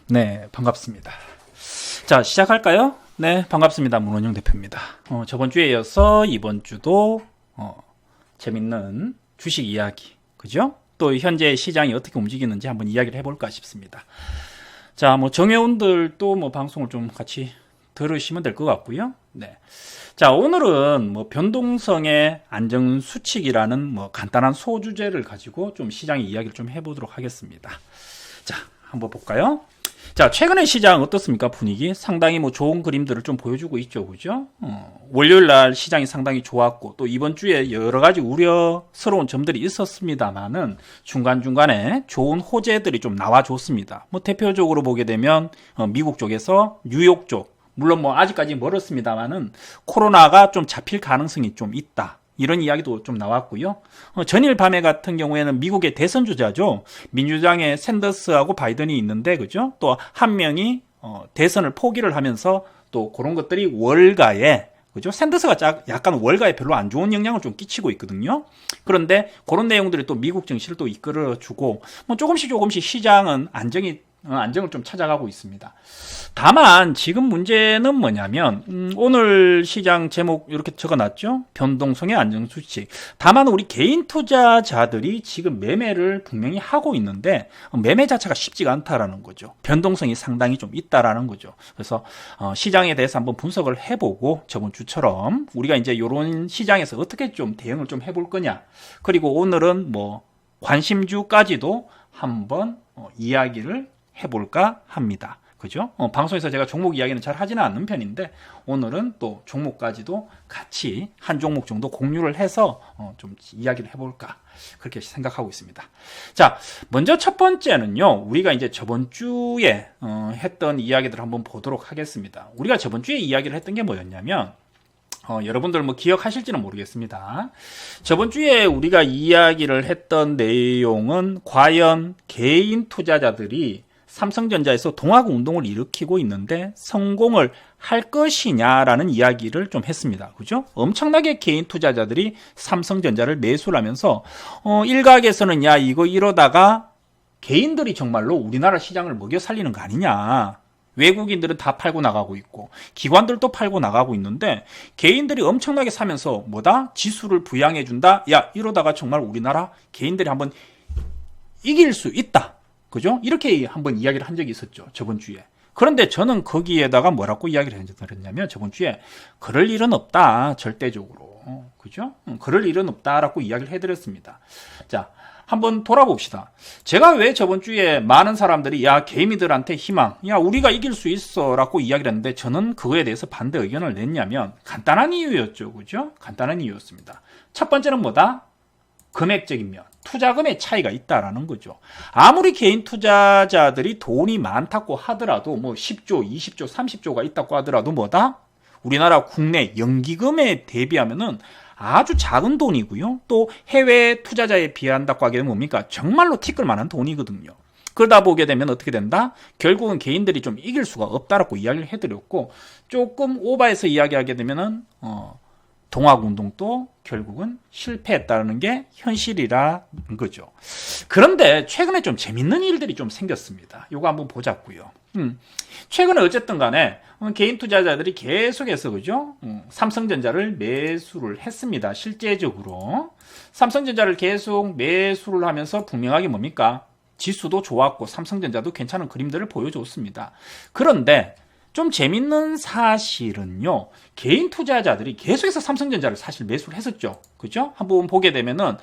네, 반갑습니다. 자, 시작할까요? 네, 반갑습니다. 문원영 대표입니다. 저번 주에 이어서 이번 주도 재밌는 주식 이야기, 그죠? 또 현재 시장이 어떻게 움직이는지 한번 이야기를 해볼까 싶습니다. 자, 정회원들도 방송을 좀 같이 들으시면 될 것 같고요. 네. 자, 오늘은 변동성의 안정 수칙이라는 간단한 소주제를 가지고 좀 시장의 이야기를 좀 해보도록 하겠습니다. 자, 한번 볼까요? 자, 최근의 시장 어떻습니까? 분위기 상당히 좋은 그림들을 좀 보여주고 있죠, 그죠? 월요일 날 시장이 상당히 좋았고 또 이번 주에 여러 가지 우려스러운 점들이 있었습니다만은 중간중간에 좋은 호재들이 좀 나와줬습니다. 대표적으로 보게 되면 미국 쪽에서 뉴욕 쪽, 물론 아직까지 멀었습니다만은 코로나가 좀 잡힐 가능성이 좀 있다. 이런 이야기도 좀 나왔고요. 전일 밤에 같은 경우에는 미국의 대선 주자죠. 민주당의 샌더스하고 바이든이 있는데, 그죠? 또 한 명이 대선을 포기를 하면서 또 그런 것들이 월가에, 그죠? 샌더스가 약간 월가에 별로 안 좋은 영향을 좀 끼치고 있거든요. 그런데 그런 내용들이 또 미국 증시를 또 이끌어주고, 조금씩 시장은 안정을 좀 찾아가고 있습니다. 다만 지금 문제는 뭐냐면 오늘 시장 제목 이렇게 적어놨죠. 변동성의 안정수칙. 다만 우리 개인 투자자들이 지금 매매를 분명히 하고 있는데 매매 자체가 쉽지가 않다라는 거죠. 변동성이 상당히 좀 있다라는 거죠. 그래서 시장에 대해서 한번 분석을 해보고 저번 주처럼 우리가 이제 이런 시장에서 어떻게 좀 대응을 좀 해볼 거냐. 그리고 오늘은 관심주까지도 한번 이야기를 해볼까 합니다. 그죠? 방송에서 제가 종목 이야기는 잘 하지는 않는 편인데 오늘은 또 종목까지도 같이 한 종목 정도 공유를 해서 좀 이야기를 해볼까 그렇게 생각하고 있습니다. 자, 먼저 첫 번째는요. 우리가 이제 저번 주에 했던 이야기들을 한번 보도록 하겠습니다. 우리가 저번 주에 이야기를 했던 게 뭐였냐면 여러분들 기억하실지는 모르겠습니다. 저번 주에 우리가 이야기를 했던 내용은 과연 개인 투자자들이 삼성전자에서 동학 운동을 일으키고 있는데 성공을 할 것이냐라는 이야기를 좀 했습니다. 그죠? 엄청나게 개인 투자자들이 삼성전자를 매수를 하면서 일각에서는 야 이거 이러다가 개인들이 정말로 우리나라 시장을 먹여 살리는 거 아니냐. 외국인들은 다 팔고 나가고 있고 기관들도 팔고 나가고 있는데 개인들이 엄청나게 사면서 지수를 부양해 준다. 야 이러다가 정말 우리나라 개인들이 한번 이길 수 있다. 그죠? 이렇게 한번 이야기를 한 적이 있었죠. 저번 주에. 그런데 저는 거기에다가 뭐라고 이야기를 했냐면 저번 주에 그럴 일은 없다. 절대적으로. 그죠? 그럴 일은 없다라고 이야기를 해드렸습니다. 자, 한번 돌아봅시다. 제가 왜 저번 주에 많은 사람들이 야 개미들한테 희망, 야 우리가 이길 수 있어 라고 이야기를 했는데 저는 그거에 대해서 반대 의견을 냈냐면 간단한 이유였죠. 그죠? 간단한 이유였습니다. 첫 번째는 금액적인 면, 투자금의 차이가 있다라는 거죠. 아무리 개인 투자자들이 돈이 많다고 하더라도 10조, 20조, 30조가 있다고 하더라도 우리나라 국내 연기금에 대비하면은 아주 작은 돈이고요. 또 해외 투자자에 비한다고 하게 되면 뭡니까? 정말로 티끌만한 돈이거든요. 그러다 보게 되면 어떻게 된다? 결국은 개인들이 좀 이길 수가 없다라고 이야기를 해드렸고 조금 오버해서 이야기하게 되면은 동학운동도 결국은 실패했다는 게 현실이라는 거죠. 그런데 최근에 좀 재밌는 일들이 좀 생겼습니다. 요거 한번 보자고요. 최근에 어쨌든 간에 개인 투자자들이 계속해서 그죠? 삼성전자를 매수를 했습니다. 실제적으로 삼성전자를 계속 매수를 하면서 분명하게 뭡니까? 지수도 좋았고 삼성전자도 괜찮은 그림들을 보여줬습니다. 그런데 좀 재밌는 사실은요, 개인 투자자들이 계속해서 삼성전자를 사실 매수를 했었죠. 그죠? 한번 보게 되면은,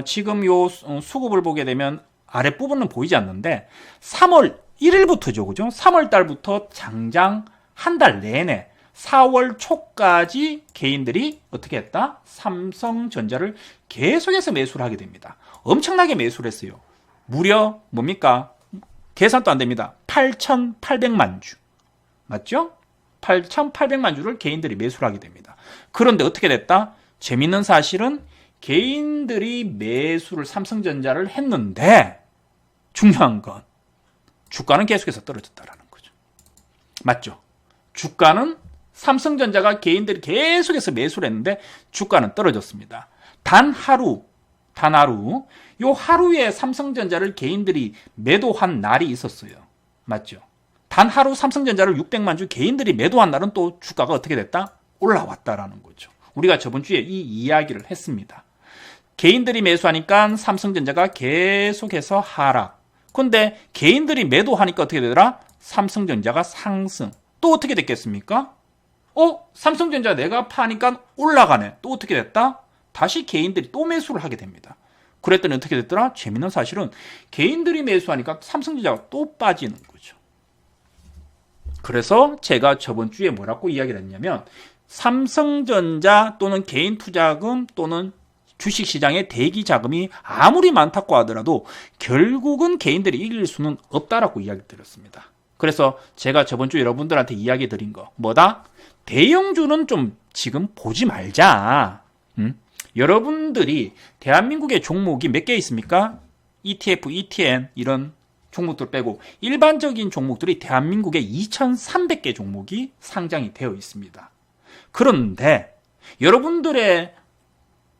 지금 요 수급을 보게 되면 아랫부분은 보이지 않는데, 3월 1일부터죠. 그죠? 3월 달부터 장장 한 달 내내 4월 초까지 개인들이 어떻게 했다? 삼성전자를 계속해서 매수를 하게 됩니다. 엄청나게 매수를 했어요. 무려 뭡니까? 계산도 안 됩니다. 8,800만 주. 맞죠? 8,800만 주를 개인들이 매수를 하게 됩니다. 그런데 어떻게 됐다? 재밌는 사실은 개인들이 매수를 삼성전자를 했는데 중요한 건 주가는 계속해서 떨어졌다라는 거죠. 맞죠? 주가는 삼성전자가 개인들이 계속해서 매수를 했는데 주가는 떨어졌습니다. 단 하루 요 하루에 삼성전자를 개인들이 매도한 날이 있었어요. 맞죠? 단 하루 삼성전자를 600만 주 개인들이 매도한 날은 또 주가가 어떻게 됐다? 올라왔다라는 거죠. 우리가 저번 주에 이 이야기를 했습니다. 개인들이 매수하니까 삼성전자가 계속해서 하락. 근데 개인들이 매도하니까 어떻게 되더라? 삼성전자가 상승. 또 어떻게 됐겠습니까? 삼성전자 내가 파니까 올라가네. 또 어떻게 됐다? 다시 개인들이 또 매수를 하게 됩니다. 그랬더니 어떻게 됐더라? 재밌는 사실은 개인들이 매수하니까 삼성전자가 또 빠지는 거죠. 그래서 제가 저번 주에 뭐라고 이야기를 했냐면 삼성전자 또는 개인 투자금 또는 주식시장의 대기 자금이 아무리 많다고 하더라도 결국은 개인들이 이길 수는 없다라고 이야기 드렸습니다. 그래서 제가 저번 주 여러분들한테 이야기 드린 거 뭐다? 대형주는 좀 지금 보지 말자. 여러분들이 대한민국의 종목이 몇 개 있습니까? ETF, ETN 이런 종목들 빼고 일반적인 종목들이 대한민국에 2,300개 종목이 상장이 되어 있습니다. 그런데 여러분들의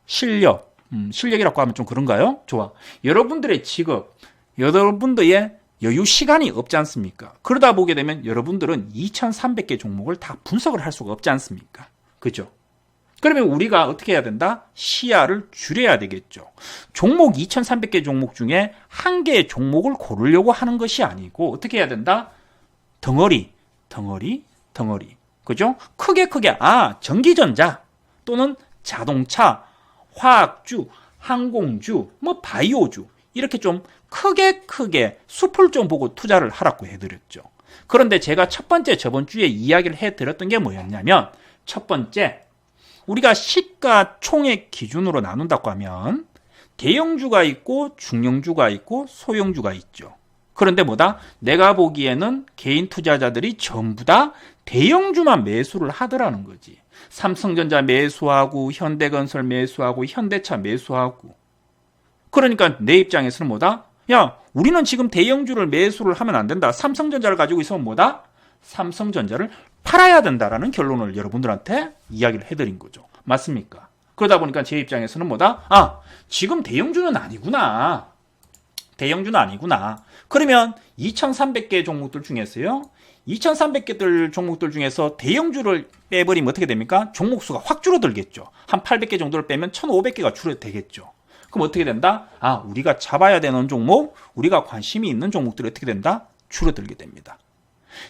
실력이라고 하면 좀 그런가요? 좋아. 여러분들의 직업, 여러분들의 여유 시간이 없지 않습니까? 그러다 보게 되면 여러분들은 2,300개 종목을 다 분석을 할 수가 없지 않습니까? 그죠? 그러면 우리가 어떻게 해야 된다? 시야를 줄여야 되겠죠. 종목 2,300개 종목 중에 한 개의 종목을 고르려고 하는 것이 아니고 어떻게 해야 된다? 덩어리. 그죠? 크게 전기전자 또는 자동차, 화학주, 항공주, 바이오주 이렇게 좀 크게 숲을 좀 보고 투자를 하라고 해드렸죠. 그런데 제가 첫 번째 저번 주에 이야기를 해드렸던 게 뭐였냐면 첫 번째 우리가 시가총액 기준으로 나눈다고 하면 대형주가 있고 중형주가 있고 소형주가 있죠. 그런데 뭐다? 내가 보기에는 개인 투자자들이 전부 다 대형주만 매수를 하더라는 거지. 삼성전자 매수하고 현대건설 매수하고 현대차 매수하고. 그러니까 내 입장에서는 뭐다? 야, 우리는 지금 대형주를 매수를 하면 안 된다. 삼성전자를 가지고 있으면 뭐다? 삼성전자를 팔아야 된다라는 결론을 여러분들한테 이야기를 해드린 거죠. 맞습니까? 그러다 보니까 제 입장에서는 뭐다? 지금 대형주는 아니구나. 그러면 2,300개 종목들 중에서요. 2,300개들 종목들 중에서 대형주를 빼버리면 어떻게 됩니까? 종목 수가 확 줄어들겠죠. 한 800개 정도를 빼면 1,500개가 줄어들겠죠. 그럼 어떻게 된다? 우리가 잡아야 되는 종목, 우리가 관심이 있는 종목들이 어떻게 된다? 줄어들게 됩니다.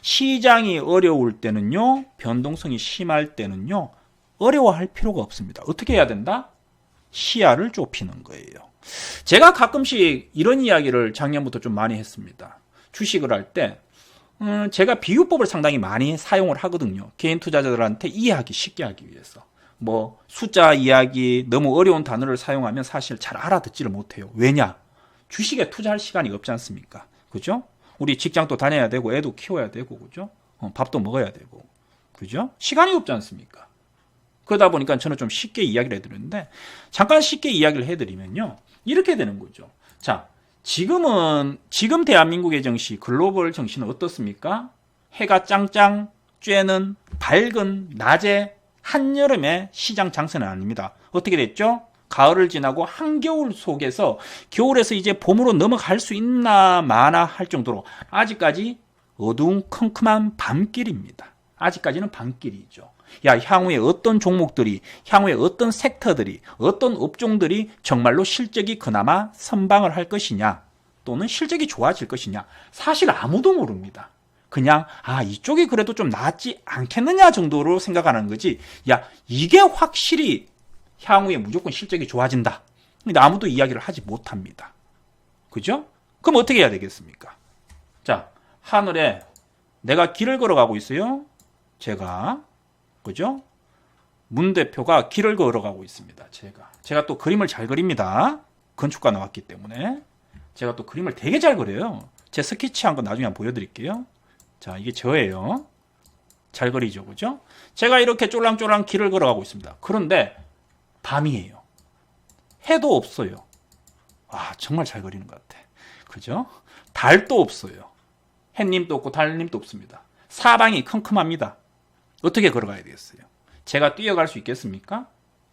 시장이 어려울 때는요, 변동성이 심할 때는요, 어려워할 필요가 없습니다. 어떻게 해야 된다? 시야를 좁히는 거예요. 제가 가끔씩 이런 이야기를 작년부터 좀 많이 했습니다. 주식을 할 때, 제가 비유법을 상당히 많이 사용을 하거든요. 개인 투자자들한테 이해하기 쉽게 하기 위해서. 숫자 이야기, 너무 어려운 단어를 사용하면 사실 잘 알아듣지를 못해요. 왜냐? 주식에 투자할 시간이 없지 않습니까? 그죠? 우리 직장도 다녀야 되고, 애도 키워야 되고, 그죠? 밥도 먹어야 되고, 그죠? 시간이 없지 않습니까? 그러다 보니까 저는 좀 쉽게 이야기를 해드리는데, 잠깐 쉽게 이야기를 해드리면요. 이렇게 되는 거죠. 자, 지금 대한민국의 정시, 글로벌 정시는 어떻습니까? 해가 짱짱 쬐는 밝은 낮에 한여름의 시장 장세는 아닙니다. 어떻게 됐죠? 가을을 지나고 한겨울 속에서 겨울에서 이제 봄으로 넘어갈 수 있나 마나 할 정도로 아직까지 어두운 컴컴한 밤길입니다. 아직까지는 밤길이죠. 향후에 어떤 종목들이, 향후에 어떤 섹터들이, 어떤 업종들이 정말로 실적이 그나마 선방을 할 것이냐 또는 실적이 좋아질 것이냐 사실 아무도 모릅니다. 그냥 이쪽이 그래도 좀 낫지 않겠느냐 정도로 생각하는 거지. 이게 확실히 향후에 무조건 실적이 좋아진다. 근데 아무도 이야기를 하지 못합니다. 그죠? 그럼 어떻게 해야 되겠습니까? 자, 하늘에 내가 길을 걸어가고 있어요. 그죠? 문 대표가 길을 걸어가고 있습니다. 제가 또 그림을 잘 그립니다. 건축가 나왔기 때문에. 제가 또 그림을 되게 잘 그려요. 제 스케치한 거 나중에 한번 보여드릴게요. 자, 이게 저예요. 잘 그리죠, 그죠? 제가 이렇게 쫄랑쫄랑 길을 걸어가고 있습니다. 그런데 밤이에요. 해도 없어요. 정말 잘 그리는 것 같아. 그죠? 달도 없어요. 햇님도 없고 달님도 없습니다. 사방이 컴컴합니다. 어떻게 걸어가야 되겠어요? 제가 뛰어갈 수 있겠습니까?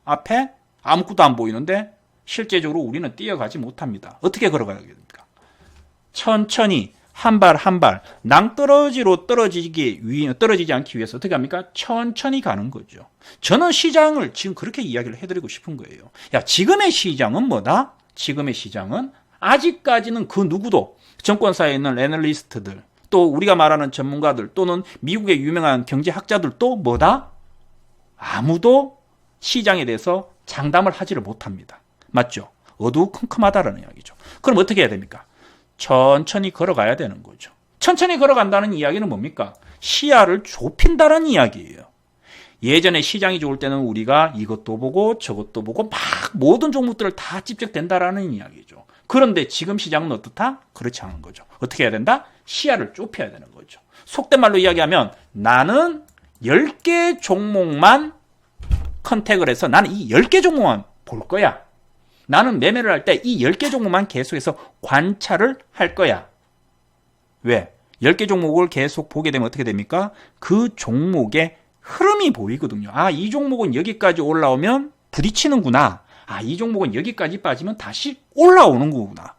앞에 아무것도 안 보이는데 실제적으로 우리는 뛰어가지 못합니다. 어떻게 걸어가야 됩니까? 천천히 한 발 한 발 낭떠러지로 떨어지지 않기 위해서 어떻게 합니까? 천천히 가는 거죠. 저는 시장을 지금 그렇게 이야기를 해드리고 싶은 거예요. 야, 지금의 시장은 뭐다? 지금의 시장은 아직까지는 그 누구도 정권사에 있는 애널리스트들 또 우리가 말하는 전문가들 또는 미국의 유명한 경제학자들도 뭐다? 아무도 시장에 대해서 장담을 하지를 못합니다. 맞죠? 어두컴컴하다라는 이야기죠. 그럼 어떻게 해야 됩니까? 천천히 걸어가야 되는 거죠. 천천히 걸어간다는 이야기는 뭡니까? 시야를 좁힌다는 이야기예요. 예전에 시장이 좋을 때는 우리가 이것도 보고 저것도 보고 막 모든 종목들을 다 집적된다라는 이야기죠. 그런데 지금 시장은 어떻다? 그렇지 않은 거죠. 어떻게 해야 된다? 시야를 좁혀야 되는 거죠. 속된 말로 이야기하면 나는 10개 종목만 컨택을 해서 나는 이 10개 종목만 볼 거야. 나는 매매를 할 때 이 10개 종목만 계속해서 관찰을 할 거야. 왜? 10개 종목을 계속 보게 되면 어떻게 됩니까? 그 종목의 흐름이 보이거든요. 아, 이 종목은 여기까지 올라오면 부딪히는구나. 아, 이 종목은 여기까지 빠지면 다시 올라오는 거구나.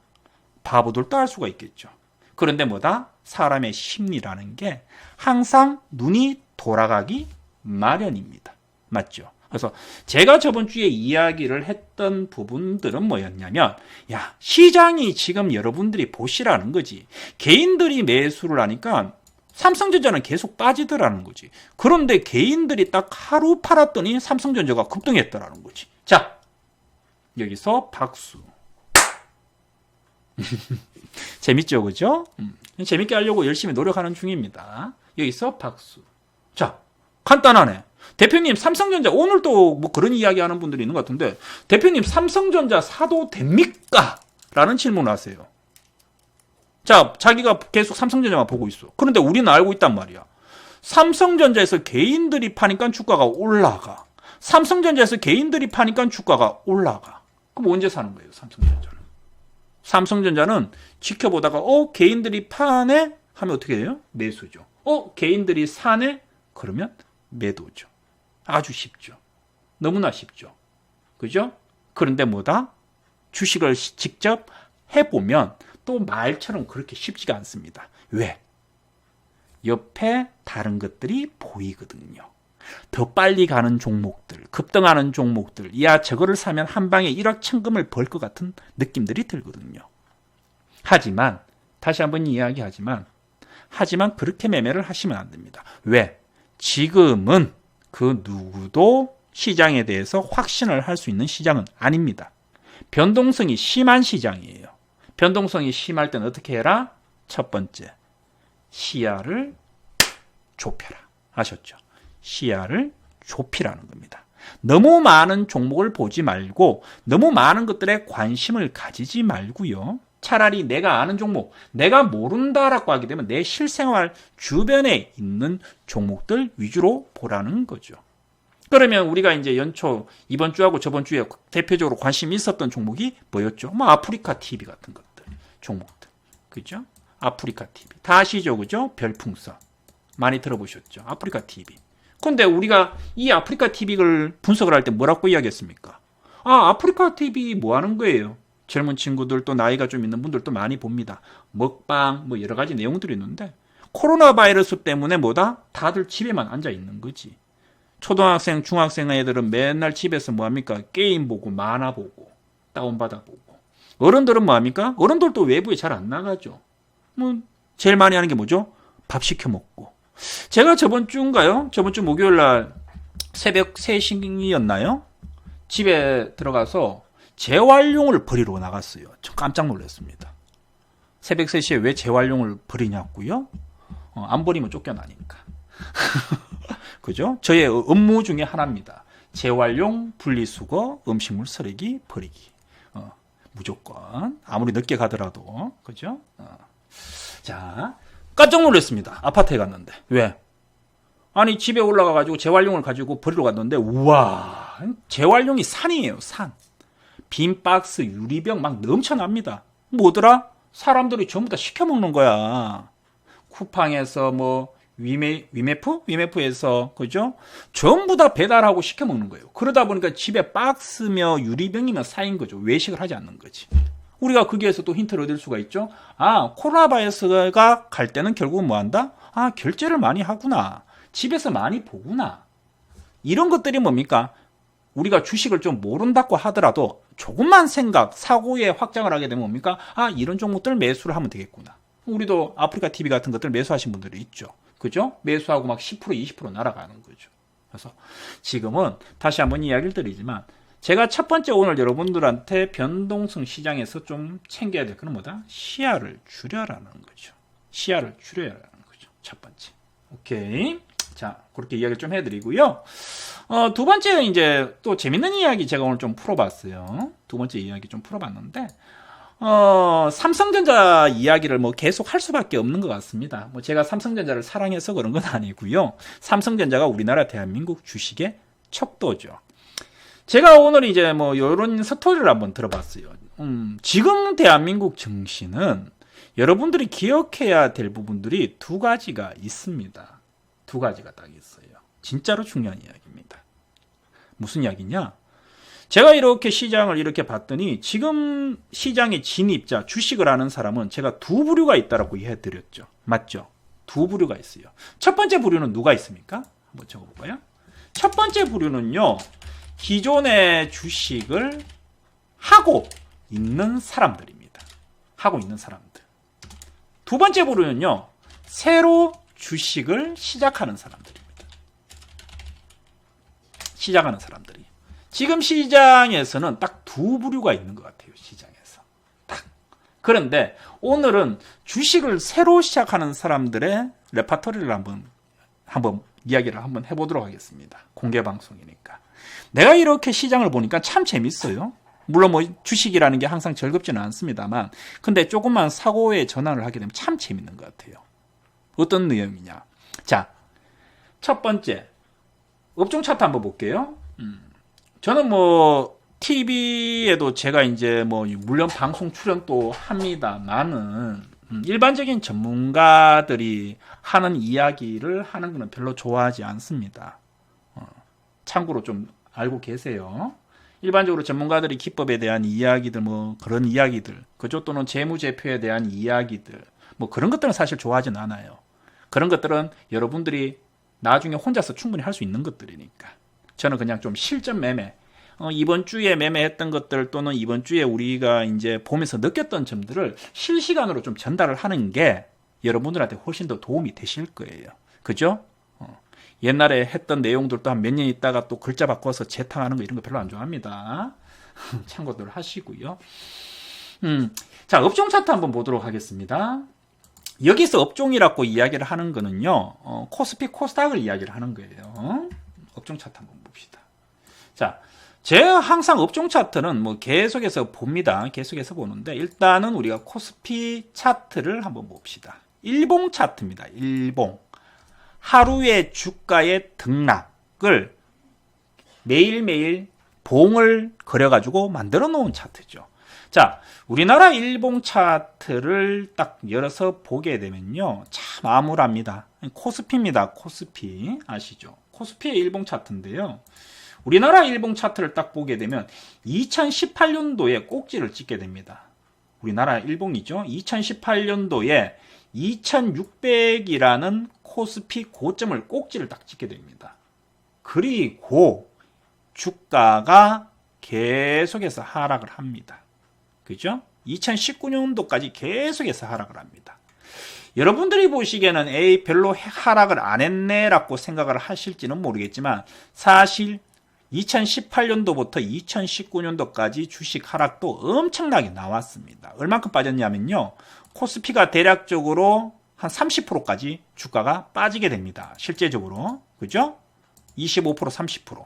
바보들도 알 수가 있겠죠. 그런데 뭐다? 사람의 심리라는 게 항상 눈이 돌아가기 마련입니다. 맞죠? 그래서 제가 저번 주에 이야기를 했던 부분들은 뭐였냐면, 야, 시장이 지금 여러분들이 보시라는 거지. 개인들이 매수를 하니까 삼성전자는 계속 빠지더라는 거지. 그런데 개인들이 딱 하루 팔았더니 삼성전자가 급등했더라는 거지. 자, 여기서 박수. 재밌죠, 그죠? 재밌게 하려고 열심히 노력하는 중입니다. 여기서 박수. 자, 간단하네. 대표님, 삼성전자, 오늘 또 뭐 그런 이야기 하는 분들이 있는 것 같은데, 대표님, 삼성전자 사도 됩니까? 라는 질문을 하세요. 자, 자기가 계속 삼성전자만 보고 있어. 그런데 우리는 알고 있단 말이야. 삼성전자에서 개인들이 파니까 주가가 올라가. 삼성전자에서 개인들이 파니까 주가가 올라가. 그럼 언제 사는 거예요, 삼성전자는? 삼성전자는 지켜보다가, 개인들이 파네? 하면 어떻게 돼요? 매수죠. 개인들이 사네? 그러면 매도죠. 아주 쉽죠. 너무나 쉽죠. 그죠? 그런데 뭐다? 주식을 직접 해보면 또 말처럼 그렇게 쉽지가 않습니다. 왜? 옆에 다른 것들이 보이거든요. 더 빨리 가는 종목들, 급등하는 종목들, 야, 저거를 사면 한 방에 1억 천금을 벌 것 같은 느낌들이 들거든요. 하지만, 다시 한번 이야기하지만, 그렇게 매매를 하시면 안 됩니다. 왜? 지금은 그 누구도 시장에 대해서 확신을 할 수 있는 시장은 아닙니다. 변동성이 심한 시장이에요. 변동성이 심할 때는 어떻게 해라? 첫 번째, 시야를 좁혀라. 아셨죠? 시야를 좁히라는 겁니다. 너무 많은 종목을 보지 말고 너무 많은 것들에 관심을 가지지 말고요. 차라리 내가 아는 종목, 내가 모른다라고 하게 되면 내 실생활 주변에 있는 종목들 위주로 보라는 거죠. 그러면 우리가 이제 연초 이번 주하고 저번 주에 대표적으로 관심이 있었던 종목이 뭐였죠? 뭐 아프리카 TV 같은 것들, 종목들. 그죠? 아프리카 TV. 다 아시죠? 그죠? 별풍선. 많이 들어보셨죠? 아프리카 TV. 근데 우리가 이 아프리카 TV를 분석을 할 때 뭐라고 이야기했습니까? 아, 아프리카 TV 뭐 하는 거예요? 젊은 친구들 또 나이가 좀 있는 분들도 많이 봅니다. 먹방 뭐 여러 가지 내용들이 있는데 코로나 바이러스 때문에 뭐다? 다들 집에만 앉아 있는 거지. 초등학생, 중학생 애들은 맨날 집에서 뭐합니까? 게임 보고 만화 보고 다운받아 보고. 어른들은 뭐합니까? 어른들도 외부에 잘 안 나가죠. 뭐 제일 많이 하는 게 뭐죠? 밥 시켜 먹고. 제가 저번 주인가요? 저번 주 목요일 날 새벽 3시였나요? 집에 들어가서 재활용을 버리러 나갔어요. 저 깜짝 놀랐습니다. 새벽 3시에 왜 재활용을 버리냐고요? 안 버리면 쫓겨나니까. 그죠? 저의 업무 중에 하나입니다. 재활용, 분리수거, 음식물 쓰레기 버리기. 무조건. 아무리 늦게 가더라도. 그죠? 자, 깜짝 놀랐습니다. 아파트에 갔는데. 왜? 아니, 집에 올라가가지고 재활용을 가지고 버리러 갔는데, 우와, 재활용이 산이에요, 산. 빈 박스, 유리병 막 넘쳐납니다. 뭐더라? 사람들이 전부 다 시켜 먹는 거야. 쿠팡에서 뭐 위메프에서 그죠? 전부 다 배달하고 시켜 먹는 거예요. 그러다 보니까 집에 박스며 유리병이며 쌓인 거죠. 외식을 하지 않는 거지. 우리가 거기에서 또 힌트를 얻을 수가 있죠. 아, 코로나 바이러스가 갈 때는 결국은 뭐 한다? 아, 결제를 많이 하구나. 집에서 많이 보구나. 이런 것들이 뭡니까? 우리가 주식을 좀 모른다고 하더라도 조금만 사고의 확장을 하게 되면 뭡니까? 아, 이런 종목들 매수를 하면 되겠구나. 우리도 아프리카 TV 같은 것들 매수하신 분들이 있죠. 그죠? 매수하고 막 10%, 20% 날아가는 거죠. 그래서 지금은 다시 한번 이야기를 드리지만 제가 첫 번째 오늘 여러분들한테 변동성 시장에서 좀 챙겨야 될 건 뭐다? 시야를 줄여라는 거죠. 시야를 줄여라는 거죠. 첫 번째. 오케이. 자, 그렇게 이야기를 좀 해드리고요. 두 번째 이제 또 재밌는 이야기 제가 오늘 좀 풀어봤어요. 두 번째 이야기 좀 풀어봤는데 삼성전자 이야기를 뭐 계속 할 수밖에 없는 것 같습니다. 뭐 제가 삼성전자를 사랑해서 그런 건 아니고요. 삼성전자가 우리나라 대한민국 주식의 척도죠. 제가 오늘 이제 뭐 이런 스토리를 한번 들어봤어요. 지금 대한민국 증시는 여러분들이 기억해야 될 부분들이 두 가지가 있습니다. 두 가지가 딱 있어요. 진짜로 중요한 이야기입니다. 무슨 이야기냐? 제가 이렇게 시장을 이렇게 봤더니 지금 시장의 진입자, 주식을 하는 사람은 제가 두 부류가 있다라고 이해해드렸죠. 맞죠? 두 부류가 있어요. 첫 번째 부류는 누가 있습니까? 한번 적어볼까요? 첫 번째 부류는요. 기존의 주식을 하고 있는 사람들입니다. 하고 있는 사람들. 두 번째 부류는요. 새로 주식을 시작하는 사람들입니다. 시작하는 사람들이. 지금 시장에서는 딱 두 부류가 있는 것 같아요. 시장에서. 딱. 그런데 오늘은 주식을 새로 시작하는 사람들의 레파토리를 한번 이야기를 한번 해보도록 하겠습니다. 공개 방송이니까. 내가 이렇게 시장을 보니까 참 재밌어요. 물론 뭐 주식이라는 게 항상 즐겁지는 않습니다만, 근데 조금만 사고의 전환을 하게 되면 참 재밌는 것 같아요. 어떤 내용이냐? 자, 첫 번째 업종 차트 한번 볼게요. 저는 뭐 TV에도 제가 이제 뭐 물론 방송 출연도 합니다만은 일반적인 전문가들이 하는 이야기를 하는 거는 별로 좋아하지 않습니다. 참고로 좀 알고 계세요. 일반적으로 전문가들이 기법에 대한 이야기들, 뭐 그런 이야기들, 그죠? 또는 재무제표에 대한 이야기들, 뭐 그런 것들은 사실 좋아하진 않아요. 그런 것들은 여러분들이 나중에 혼자서 충분히 할 수 있는 것들이니까. 저는 그냥 좀 실전 매매, 이번 주에 매매했던 것들 또는 이번 주에 우리가 이제 보면서 느꼈던 점들을 실시간으로 좀 전달을 하는 게 여러분들한테 훨씬 더 도움이 되실 거예요. 그죠? 옛날에 했던 내용들도 한 몇 년 있다가 또 글자 바꿔서 재탕하는 거 이런 거 별로 안 좋아합니다. 참고들 하시고요. 자, 업종 차트 한번 보도록 하겠습니다. 여기서 업종이라고 이야기를 하는 거는요, 코스피, 코스닥을 이야기를 하는 거예요. 업종 차트 한번 봅시다. 자, 제가 항상 업종 차트는 뭐 계속해서 봅니다. 계속해서 보는데, 일단은 우리가 코스피 차트를 한번 봅시다. 일봉 차트입니다. 일봉. 하루의 주가의 등락을 매일매일 봉을 그려가지고 만들어 놓은 차트죠. 자, 우리나라 일봉 차트를 딱 열어서 보게 되면요. 참 암울합니다. 코스피입니다. 코스피. 아시죠? 코스피의 일봉 차트인데요. 우리나라 일봉 차트를 딱 보게 되면 2018년도에 꼭지를 찍게 됩니다. 우리나라 일봉이죠. 2018년도에 2600이라는 코스피 고점을 꼭지를 딱 찍게 됩니다. 그리고 주가가 계속해서 하락을 합니다. 그죠? 2019년도까지 계속해서 하락을 합니다. 여러분들이 보시기에는 에이 별로 하락을 안 했네 라고 생각을 하실지는 모르겠지만 사실 2018년도부터 2019년도까지 주식 하락도 엄청나게 나왔습니다. 얼만큼 빠졌냐면요. 코스피가 대략적으로 한 30%까지 주가가 빠지게 됩니다. 실제적으로. 그죠? 25%, 30%.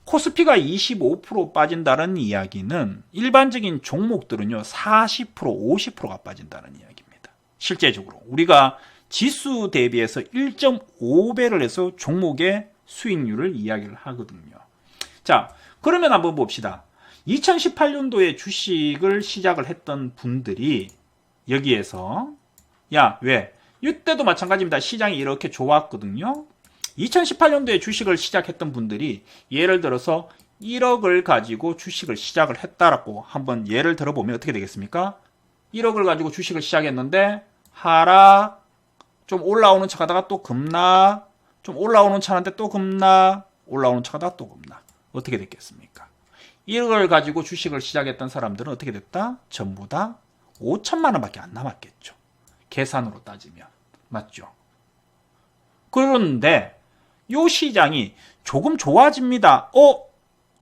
코스피가 25% 빠진다는 이야기는 일반적인 종목들은요. 40%, 50%가 빠진다는 이야기입니다. 실제적으로. 우리가 지수 대비해서 1.5배를 해서 종목의 수익률을 이야기를 하거든요. 자, 그러면 한번 봅시다. 2018년도에 주식을 시작을 했던 분들이 여기에서 야, 왜? 이때도 마찬가지입니다. 시장이 이렇게 좋았거든요. 2018년도에 주식을 시작했던 분들이 예를 들어서 1억을 가지고 주식을 시작을 했다라고 한번 예를 들어보면 어떻게 되겠습니까? 1억을 가지고 주식을 시작했는데 하락, 좀 올라오는 척 하다가 또 급락, 좀 올라오는 척 하는데 또 급락, 올라오는 척 하다가 또 급락. 어떻게 됐겠습니까? 1억을 가지고 주식을 시작했던 사람들은 어떻게 됐다? 전부 다 5천만 원밖에 안 남았겠죠. 계산으로 따지면. 맞죠? 그런데 이 시장이 조금 좋아집니다.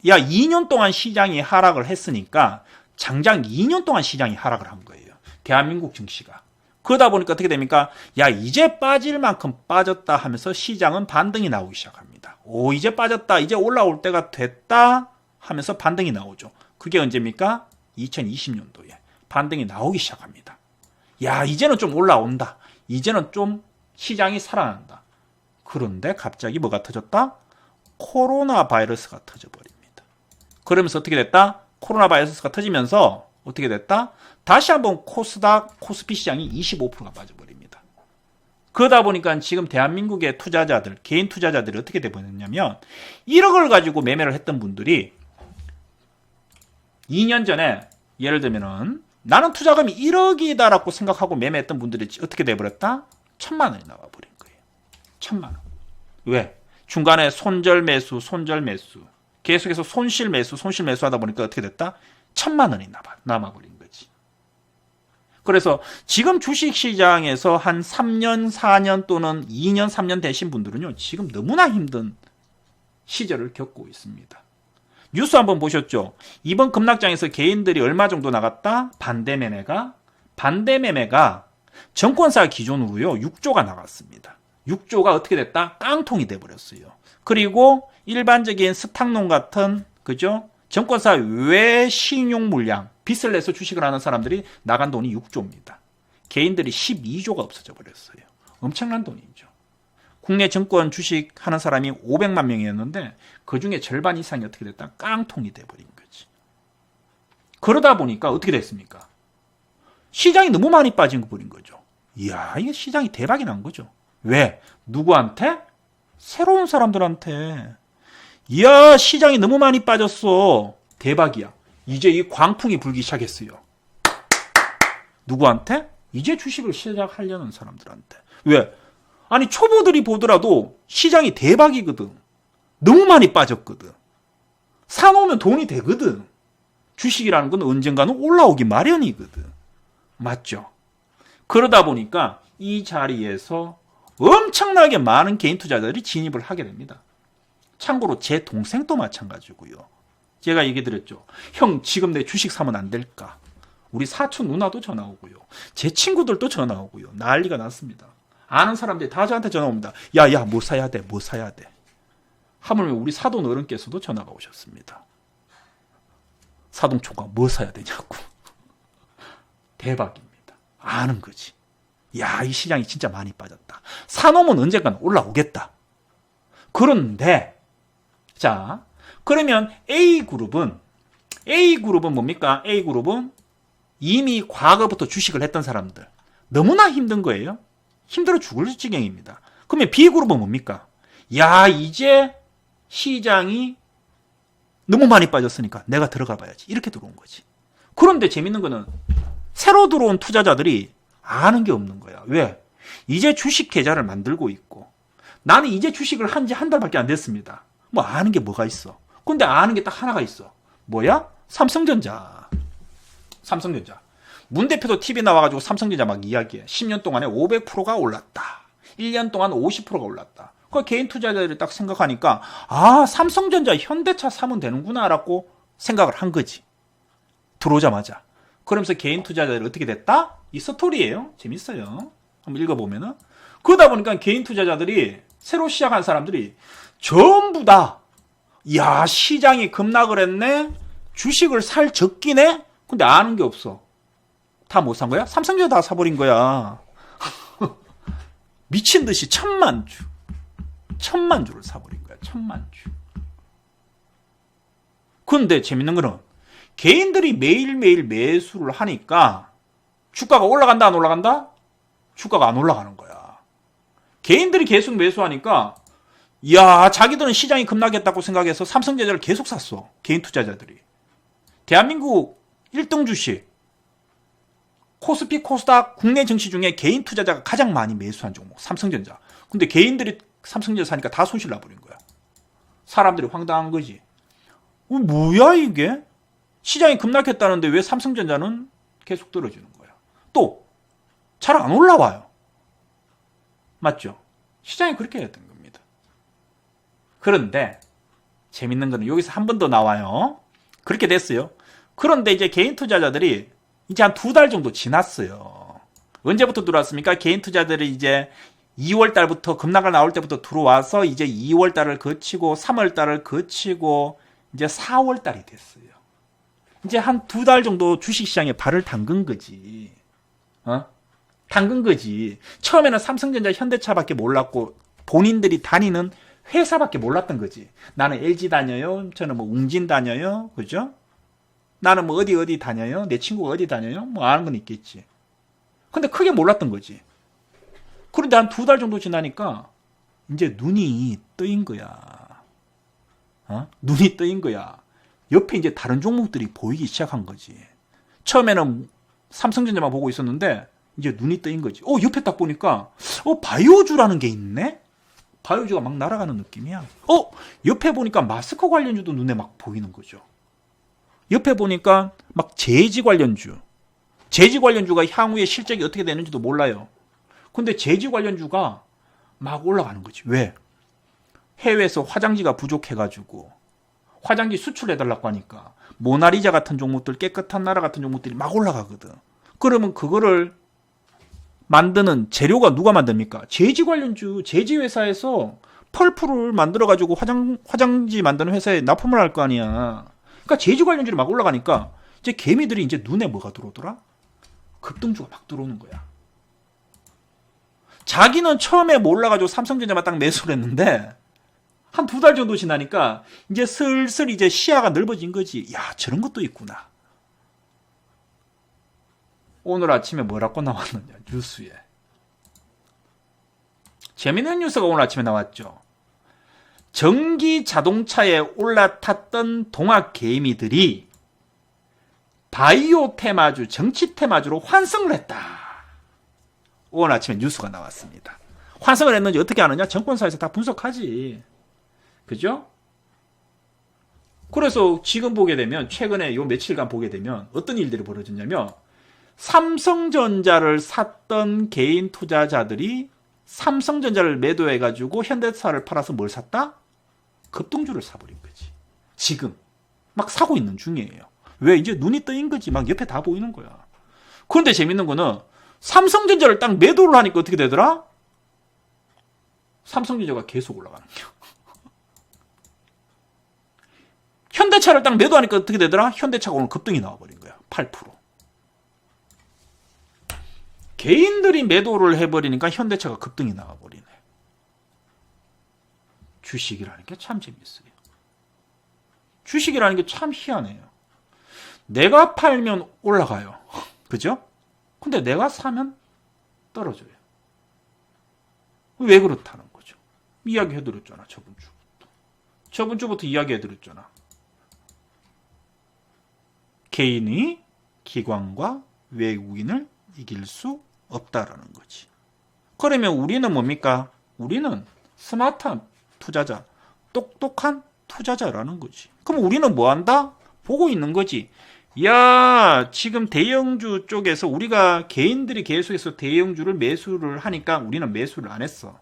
야, 2년 동안 시장이 하락을 했으니까 장장 2년 동안 시장이 하락을 한 거예요. 대한민국 증시가. 그러다 보니까 어떻게 됩니까? 야, 이제 빠질 만큼 빠졌다 하면서 시장은 반등이 나오기 시작합니다. 이제 빠졌다. 이제 올라올 때가 됐다 하면서 반등이 나오죠. 그게 언제입니까? 2020년도에 반등이 나오기 시작합니다. 야, 이제는 좀 올라온다. 이제는 좀 시장이 살아난다. 그런데 갑자기 뭐가 터졌다? 코로나 바이러스가 터져버립니다. 그러면서 어떻게 됐다? 코로나 바이러스가 터지면서 어떻게 됐다? 다시 한번 코스닥, 코스피 시장이 25%가 빠져버립니다. 그러다 보니까 지금 대한민국의 투자자들, 개인 투자자들이 어떻게 되버렸냐면 1억을 가지고 매매를 했던 분들이 2년 전에 예를 들면은 나는 투자금이 1억이다라고 생각하고 매매했던 분들이 어떻게 돼버렸다? 1,000만 원이 나와버린 거예요. 1,000만 원. 왜? 중간에 손절 매수, 계속해서 손실 매수 하다 보니까 어떻게 됐다? 1,000만 원이 남아버린 거지. 그래서 지금 주식시장에서 한 3년, 4년 또는 2년, 3년 되신 분들은요, 지금 너무나 힘든 시절을 겪고 있습니다. 뉴스 한번 보셨죠? 이번 급락장에서 개인들이 얼마 정도 나갔다? 반대 매매가 정권사 기준으로요, 6조가 나갔습니다. 6조가 어떻게 됐다? 깡통이 돼버렸어요. 그리고 일반적인 스탁론 같은, 그죠? 정권사 외 신용 물량, 빚을 내서 주식을 하는 사람들이 나간 돈이 6조입니다. 개인들이 12조가 없어져 버렸어요. 엄청난 돈이죠. 국내 증권 주식 하는 사람이 500만 명이었는데 그 중에 절반 이상이 어떻게 됐다? 깡통이 돼버린 거지. 그러다 보니까 어떻게 됐습니까? 시장이 너무 많이 빠진 거 버린 거죠. 이야, 이게 시장이 대박이 난 거죠. 왜? 누구한테? 새로운 사람들한테. 이야, 시장이 너무 많이 빠졌어. 대박이야. 이제 이 광풍이 불기 시작했어요. 누구한테? 이제 주식을 시작하려는 사람들한테. 왜? 아니, 초보들이 보더라도 시장이 대박이거든. 너무 많이 빠졌거든. 사놓으면 돈이 되거든. 주식이라는 건 언젠가는 올라오기 마련이거든. 맞죠? 그러다 보니까 이 자리에서 엄청나게 많은 개인 투자자들이 진입을 하게 됩니다. 참고로 제 동생도 마찬가지고요. 제가 얘기 드렸죠. 형, 지금 내 주식 사면 안 될까? 우리 사촌 누나도 전화 오고요. 제 친구들도 전화 오고요. 난리가 났습니다. 아는 사람들이 다 저한테 전화 옵니다. 야, 뭐 사야 돼? 하물며 우리 사돈 어른께서도 전화가 오셨습니다. 사돈 총각 뭐 사야 되냐고. 대박입니다. 아는 거지. 야, 이 시장이 진짜 많이 빠졌다. 사놓으면 언젠간 올라오겠다. 그런데 자, 그러면 A그룹은 뭡니까? A그룹은 이미 과거부터 주식을 했던 사람들. 너무나 힘든 거예요. 힘들어 죽을 지경입니다. 그러면 B그룹은 뭡니까? 야, 이제 시장이 너무 많이 빠졌으니까 내가 들어가 봐야지. 이렇게 들어온 거지. 그런데 재밌는 거는 새로 들어온 투자자들이 아는 게 없는 거야. 왜? 이제 주식 계좌를 만들고 있고 나는 이제 주식을 한 지 한 달밖에 안 됐습니다. 뭐 아는 게 뭐가 있어? 근데 아는 게 딱 하나가 있어. 뭐야? 삼성전자. 문 대표도 TV 나와가지고 삼성전자 막 이야기해. 10년 동안에 500%가 올랐다. 1년 동안 50%가 올랐다. 그 개인 투자자들이 딱 생각하니까 아, 삼성전자, 현대차 사면 되는구나라고 생각을 한 거지. 들어오자마자. 그러면서 개인 투자자들이 어떻게 됐다? 이 스토리예요. 재밌어요. 한번 읽어보면은. 그러다 보니까 개인 투자자들이 새로 시작한 사람들이 전부 다 야, 시장이 급락을 했네. 주식을 살 적기네. 근데 아는 게 없어. 다 못 산 거야? 삼성전자 다 사버린 거야. 미친 듯이 1,000만 주를 사버린 거야. 1,000만 주. 근데 재밌는 거는 개인들이 매일매일 매수를 하니까 주가가 올라간다, 안 올라간다? 주가가 안 올라가는 거야. 개인들이 계속 매수하니까 이야, 자기들은 시장이 급락했다고 생각해서 삼성전자를 계속 샀어. 개인 투자자들이. 대한민국 1등 주식. 코스피, 코스닥 국내 증시 중에 개인 투자자가 가장 많이 매수한 종목. 삼성전자. 근데 개인들이 삼성전자 사니까 다 손실 나버린 거야. 사람들이 황당한 거지. 뭐야 이게? 시장이 급락했다는데 왜 삼성전자는 계속 떨어지는 거야? 또 잘 안 올라와요. 맞죠? 시장이 그렇게 했던 겁니다. 그런데 재밌는 거는 여기서 한 번 더 나와요. 그렇게 됐어요. 그런데 이제 개인 투자자들이 이제 한 2달 정도 지났어요. 언제부터 들어왔습니까? 개인 투자들이 이제 2월 달부터 급락을 나올 때부터 들어와서 이제 2월 달을 거치고 3월 달을 거치고 이제 4월 달이 됐어요. 이제 한 2달 정도 주식시장에 발을 담근 거지. 담근 거지. 처음에는 삼성전자, 현대차밖에 몰랐고 본인들이 다니는 회사밖에 몰랐던 거지. 나는 LG 다녀요. 저는 뭐 웅진 다녀요. 그죠? 나는 뭐 어디 다녀요. 내 친구가 어디 다녀요. 뭐 아는 건 있겠지. 근데 크게 몰랐던 거지. 그런데 한 2달 정도 지나니까 이제 눈이 뜨인 거야. 눈이 뜨인 거야. 옆에 이제 다른 종목들이 보이기 시작한 거지. 처음에는 삼성전자만 보고 있었는데 이제 눈이 뜨인 거지. 옆에 딱 보니까 바이오주라는 게 있네. 바이오주가 막 날아가는 느낌이야. 옆에 보니까 마스크 관련주도 눈에 막 보이는 거죠. 옆에 보니까 막 제지 관련주가 향후에 실적이 어떻게 되는지도 몰라요. 근데 제지 관련주가 막 올라가는 거지. 왜? 해외에서 화장지가 부족해가지고 화장지 수출해달라고 하니까 모나리자 같은 종목들, 깨끗한 나라 같은 종목들이 막 올라가거든. 그러면 그거를 만드는 재료가 누가 만듭니까? 제지 관련주, 제지 회사에서 펄프를 만들어가지고 화장지 만드는 회사에 납품을 할 거 아니야. 그러니까 제지 관련주를 막 올라가니까 이제 개미들이 이제 눈에 뭐가 들어오더라? 급등주가 막 들어오는 거야. 자기는 처음에 몰라가지고 삼성전자만 딱 매수를 했는데 한 2달 정도 지나니까 이제 슬슬 이제 시야가 넓어진 거지. 야, 저런 것도 있구나. 오늘 아침에 뭐라고 나왔느냐, 뉴스에. 재미있는 뉴스가 오늘 아침에 나왔죠. 전기 자동차에 올라탔던 동학 개미들이 바이오 테마주, 정치 테마주로 환승을 했다. 오늘 아침에 뉴스가 나왔습니다. 환승을 했는지 어떻게 아느냐? 정권사에서 다 분석하지. 그죠? 그래서 지금 보게 되면, 최근에 요 며칠간 보게 되면 어떤 일들이 벌어졌냐면, 삼성전자를 샀던 개인 투자자들이 삼성전자를 매도해가지고 현대차를 팔아서 뭘 샀다? 급등주를 사버린 거지. 지금 막 사고 있는 중이에요. 왜? 이제 눈이 뜨인 거지. 막 옆에 다 보이는 거야. 그런데 재밌는 거는 삼성전자를 딱 매도를 하니까 어떻게 되더라? 삼성전자가 계속 올라가는 거야. 현대차를 딱 매도하니까 어떻게 되더라? 현대차가 오늘 급등이 나와버린 거야. 8%. 개인들이 매도를 해버리니까 현대차가 급등이 나와버리네. 주식이라는 게 참 재밌어요. 주식이라는 게 참 희한해요. 내가 팔면 올라가요. 그죠? 근데 내가 사면 떨어져요. 왜 그렇다는 거죠? 이야기해드렸잖아. 저번 주부터 이야기해드렸잖아. 개인이 기관과 외국인을 이길 수 없다라는 거지. 그러면 우리는 뭡니까? 우리는 스마트한 투자자, 똑똑한 투자자라는 거지. 그럼 우리는 뭐 한다? 보고 있는 거지. 야, 지금 대형주 쪽에서 우리가 개인들이 계속해서 대형주를 매수를 하니까 우리는 매수를 안 했어.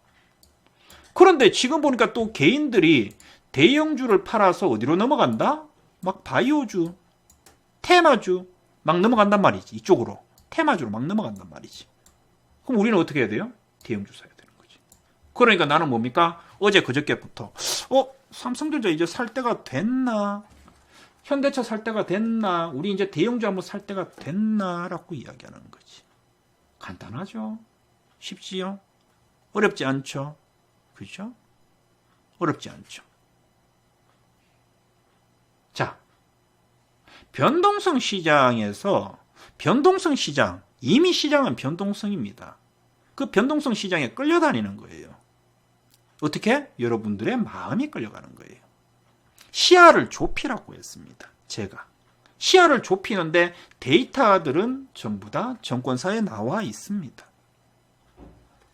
그런데 지금 보니까 또 개인들이 대형주를 팔아서 어디로 넘어간다? 막 바이오주, 테마주 막 넘어간단 말이지. 이쪽으로. 테마주로 막 넘어간단 말이지. 그럼 우리는 어떻게 해야 돼요? 대형주 사야 되는 거지. 그러니까 나는 뭡니까? 어제 그저께부터 삼성전자 이제 살 때가 됐나? 현대차 살 때가 됐나? 우리 이제 대형주 한번 살 때가 됐나? 라고 이야기하는 거지. 간단하죠? 쉽지요? 어렵지 않죠? 그렇죠? 어렵지 않죠? 자, 변동성 시장에서 변동성 시장, 이미 시장은 변동성입니다. 그 변동성 시장에 끌려다니는 거예요. 어떻게? 여러분들의 마음이 끌려가는 거예요. 시야를 좁히라고 했습니다. 제가. 시야를 좁히는데 데이터들은 전부 다 정권사에 나와 있습니다.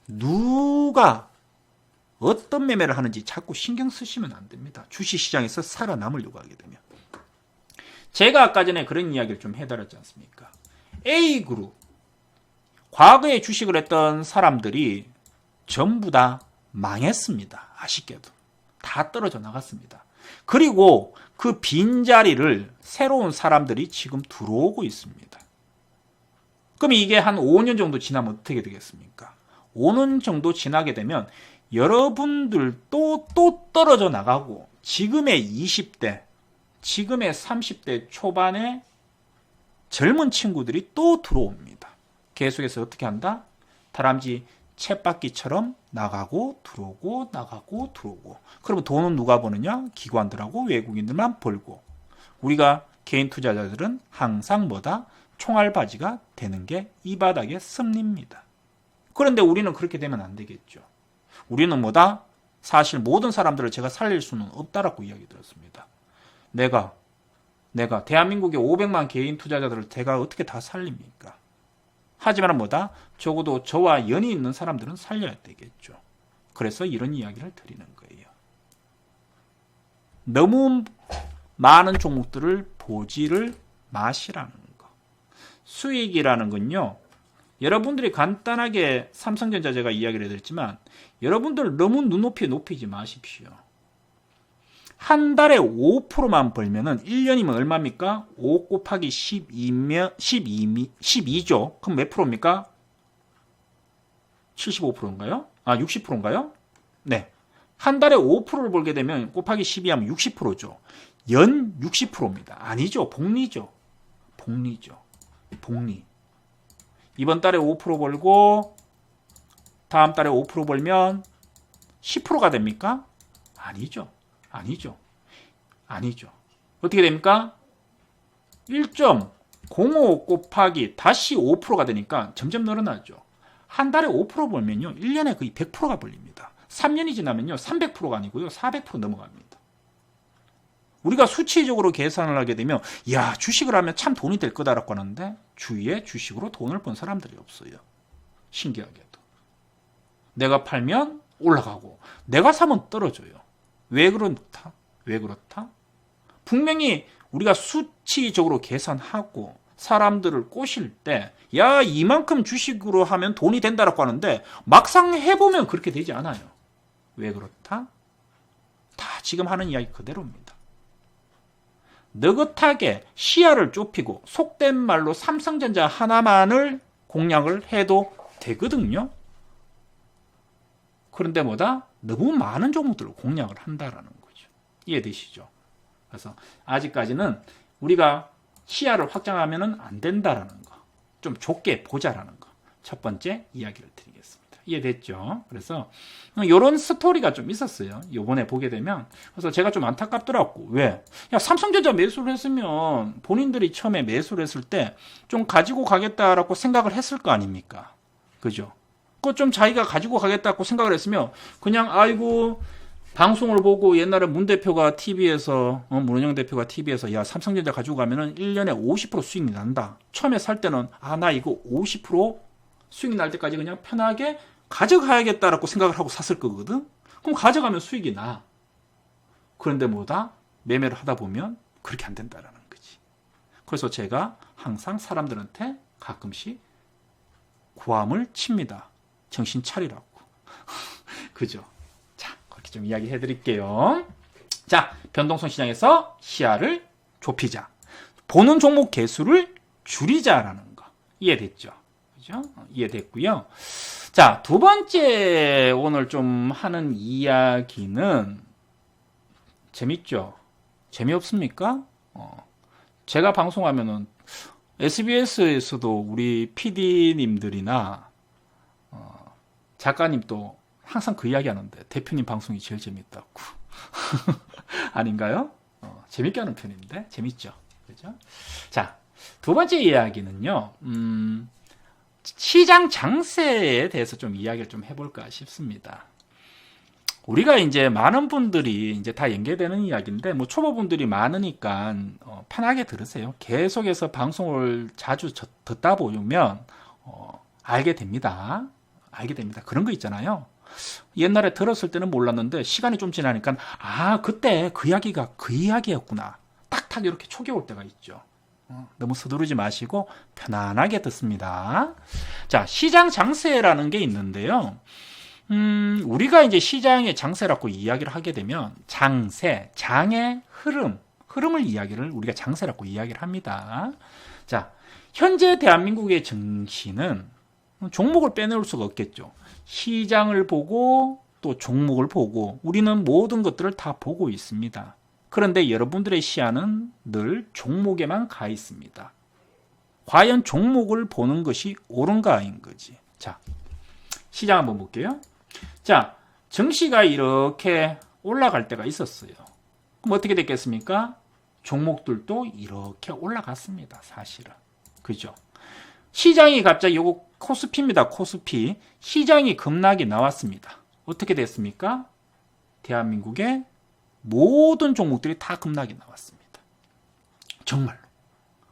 누가 어떤 매매를 하는지 자꾸 신경 쓰시면 안 됩니다. 주식시장에서 살아남으려고 하게 되면. 제가 아까 전에 그런 이야기를 좀 해드렸지 않습니까? A그룹. 과거에 주식을 했던 사람들이 전부 다 망했습니다. 아쉽게도. 다 떨어져 나갔습니다. 그리고 그 빈자리를 새로운 사람들이 지금 들어오고 있습니다. 그럼 이게 한 5년 정도 지나면 어떻게 되겠습니까? 5년 정도 지나게 되면 여러분들도 또 떨어져 나가고 지금의 20대, 지금의 30대 초반의 젊은 친구들이 또 들어옵니다. 계속해서 어떻게 한다? 다람쥐 쳇바퀴처럼 나가고 들어오고 나가고 들어오고. 그러면 돈은 누가 버느냐? 기관들하고 외국인들만 벌고. 우리가 개인 투자자들은 항상 뭐다? 총알바지가 되는 게 이 바닥의 섭리입니다. 그런데 우리는 그렇게 되면 안 되겠죠. 우리는 뭐다? 사실 모든 사람들을 제가 살릴 수는 없다라고 이야기 들었습니다. 내가 대한민국의 500만 개인 투자자들을 제가 어떻게 다 살립니까? 하지만 뭐다? 적어도 저와 연이 있는 사람들은 살려야 되겠죠. 그래서 이런 이야기를 드리는 거예요. 너무 많은 종목들을 보지를 마시라는 거. 수익이라는 건요. 여러분들이 간단하게 삼성전자 제가 이야기를 해드렸지만 여러분들 너무 눈높이 높이지 마십시오. 한 달에 5%만 벌면은 1년이면 얼마입니까? 5 곱하기 12면 12죠. 그럼 몇 프로입니까? 75%인가요? 아, 60%인가요? 네. 한 달에 5%를 벌게 되면 곱하기 12하면 60%죠. 연 60%입니다. 아니죠. 복리죠. 복리죠. 복리. 이번 달에 5% 벌고 다음 달에 5% 벌면 10%가 됩니까? 아니죠. 아니죠. 아니죠. 어떻게 됩니까? 1.05 곱하기 다시 5%가 되니까 점점 늘어나죠. 한 달에 5% 벌면요. 1년에 거의 100%가 벌립니다. 3년이 지나면요. 300%가 아니고요. 400% 넘어갑니다. 우리가 수치적으로 계산을 하게 되면 야, 주식을 하면 참 돈이 될 거다라고 하는데 주위에 주식으로 돈을 번 사람들이 없어요. 신기하게도. 내가 팔면 올라가고 내가 사면 떨어져요. 왜 그렇다? 왜 그렇다? 분명히 우리가 수치적으로 계산하고 사람들을 꼬실 때 야, 이만큼 주식으로 하면 돈이 된다라고 하는데 막상 해보면 그렇게 되지 않아요. 왜 그렇다? 다 지금 하는 이야기 그대로입니다. 느긋하게 시야를 좁히고 속된 말로 삼성전자 하나만을 공략을 해도 되거든요. 그런데 뭐다? 너무 많은 종목들을 공략을 한다라는 거죠. 이해되시죠? 그래서 아직까지는 우리가 시야를 확장하면 안 된다라는 거. 좀 좁게 보자라는 거. 첫 번째 이야기를 드리겠습니다. 이해됐죠? 그래서 이런 스토리가 좀 있었어요. 요번에 보게 되면. 그래서 제가 좀 안타깝더라고. 왜? 야, 삼성전자 매수를 했으면 본인들이 처음에 매수를 했을 때 좀 가지고 가겠다라고 생각을 했을 거 아닙니까? 그죠? 그거 좀 자기가 가지고 가겠다고 생각을 했으면 그냥 아이고 방송을 보고 옛날에 문 대표가 TV에서 문은영 대표가 TV에서 야, 삼성전자 가지고 가면은 1년에 50% 수익이 난다. 처음에 살 때는 아, 나 이거 50% 수익이 날 때까지 그냥 편하게 가져가야겠다라고 생각을 하고 샀을 거거든. 그럼 가져가면 수익이 나. 그런데 뭐다? 매매를 하다 보면 그렇게 안 된다라는 거지. 그래서 제가 항상 사람들한테 가끔씩 고함을 칩니다. 정신 차리라고. 그죠? 자, 그렇게 좀 이야기 해드릴게요. 자, 변동성 시장에서 시야를 좁히자. 보는 종목 개수를 줄이자라는 거. 이해됐죠? 그죠? 이해됐고요. 자, 두 번째 오늘 좀 하는 이야기는 재밌죠? 재미없습니까? 제가 방송하면은 SBS에서도 우리 PD님들이나 작가님도 항상 그 이야기 하는데 대표님 방송이 제일 재밌다고. 아닌가요? 재밌게 하는 편인데 재밌죠? 그죠? 자, 두 번째 이야기는요. 시장 장세에 대해서 좀 이야기를 좀 해볼까 싶습니다. 우리가 이제 많은 분들이 이제 다 연계되는 이야기인데, 뭐 초보분들이 많으니까 편하게 들으세요. 계속해서 방송을 자주 듣다 보면 알게 됩니다. 알게 됩니다. 그런 거 있잖아요. 옛날에 들었을 때는 몰랐는데 시간이 좀 지나니까 아, 그때 그 이야기가 그 이야기였구나. 딱딱 이렇게 촉이 올 때가 있죠. 너무 서두르지 마시고 편안하게 듣습니다. 자, 시장 장세라는 게 있는데요. 우리가 이제 시장의 장세라고 이야기를 하게 되면 장세, 장의 흐름을 이야기를 우리가 장세라고 이야기를 합니다. 자, 현재 대한민국의 증시는 종목을 빼놓을 수가 없겠죠. 시장을 보고 또 종목을 보고 우리는 모든 것들을 다 보고 있습니다. 그런데 여러분들의 시야는 늘 종목에만 가 있습니다. 과연 종목을 보는 것이 옳은가인 거지. 자, 시장 한번 볼게요. 자, 증시가 이렇게 올라갈 때가 있었어요. 그럼 어떻게 됐겠습니까? 종목들도 이렇게 올라갔습니다. 사실은. 그죠? 시장이 갑자기 요거 코스피입니다. 코스피. 시장이 급락이 나왔습니다. 어떻게 됐습니까? 대한민국의 모든 종목들이 다 급락이 나왔습니다. 정말로.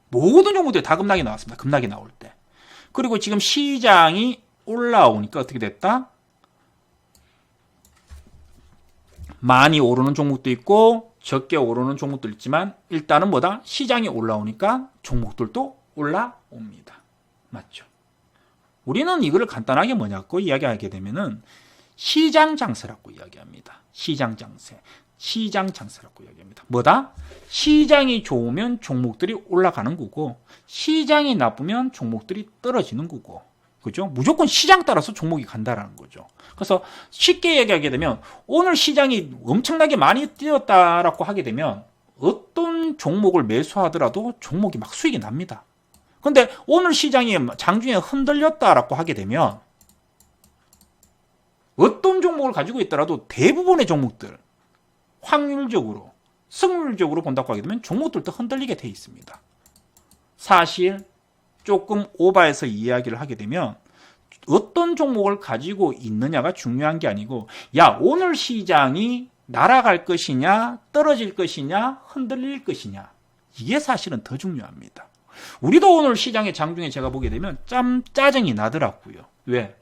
모든 종목들이 다 급락이 나왔습니다. 급락이 나올 때. 그리고 지금 시장이 올라오니까 어떻게 됐다? 많이 오르는 종목도 있고 적게 오르는 종목도 있지만 일단은 뭐다? 시장이 올라오니까 종목들도 올라옵니다. 맞죠? 우리는 이거를 간단하게 뭐냐고 이야기하게 되면은 시장 장세라고 이야기합니다. 시장 장세. 시장 장세라고 이야기합니다. 뭐다? 시장이 좋으면 종목들이 올라가는 거고 시장이 나쁘면 종목들이 떨어지는 거고. 그죠? 무조건 시장 따라서 종목이 간다라는 거죠. 그래서 쉽게 얘기하게 되면 오늘 시장이 엄청나게 많이 뛰었다라고 하게 되면 어떤 종목을 매수하더라도 종목이 막 수익이 납니다. 근데 오늘 시장이 장중에 흔들렸다라고 하게 되면 어떤 종목을 가지고 있더라도 대부분의 종목들 확률적으로 승률적으로 본다고 하게 되면 종목들도 흔들리게 돼 있습니다. 사실 조금 오버해서 이야기를 하게 되면 어떤 종목을 가지고 있느냐가 중요한 게 아니고 야, 오늘 시장이 날아갈 것이냐 떨어질 것이냐 흔들릴 것이냐 이게 사실은 더 중요합니다. 우리도 오늘 시장의 장중에 제가 보게 되면 참 짜증이 나더라고요. 왜?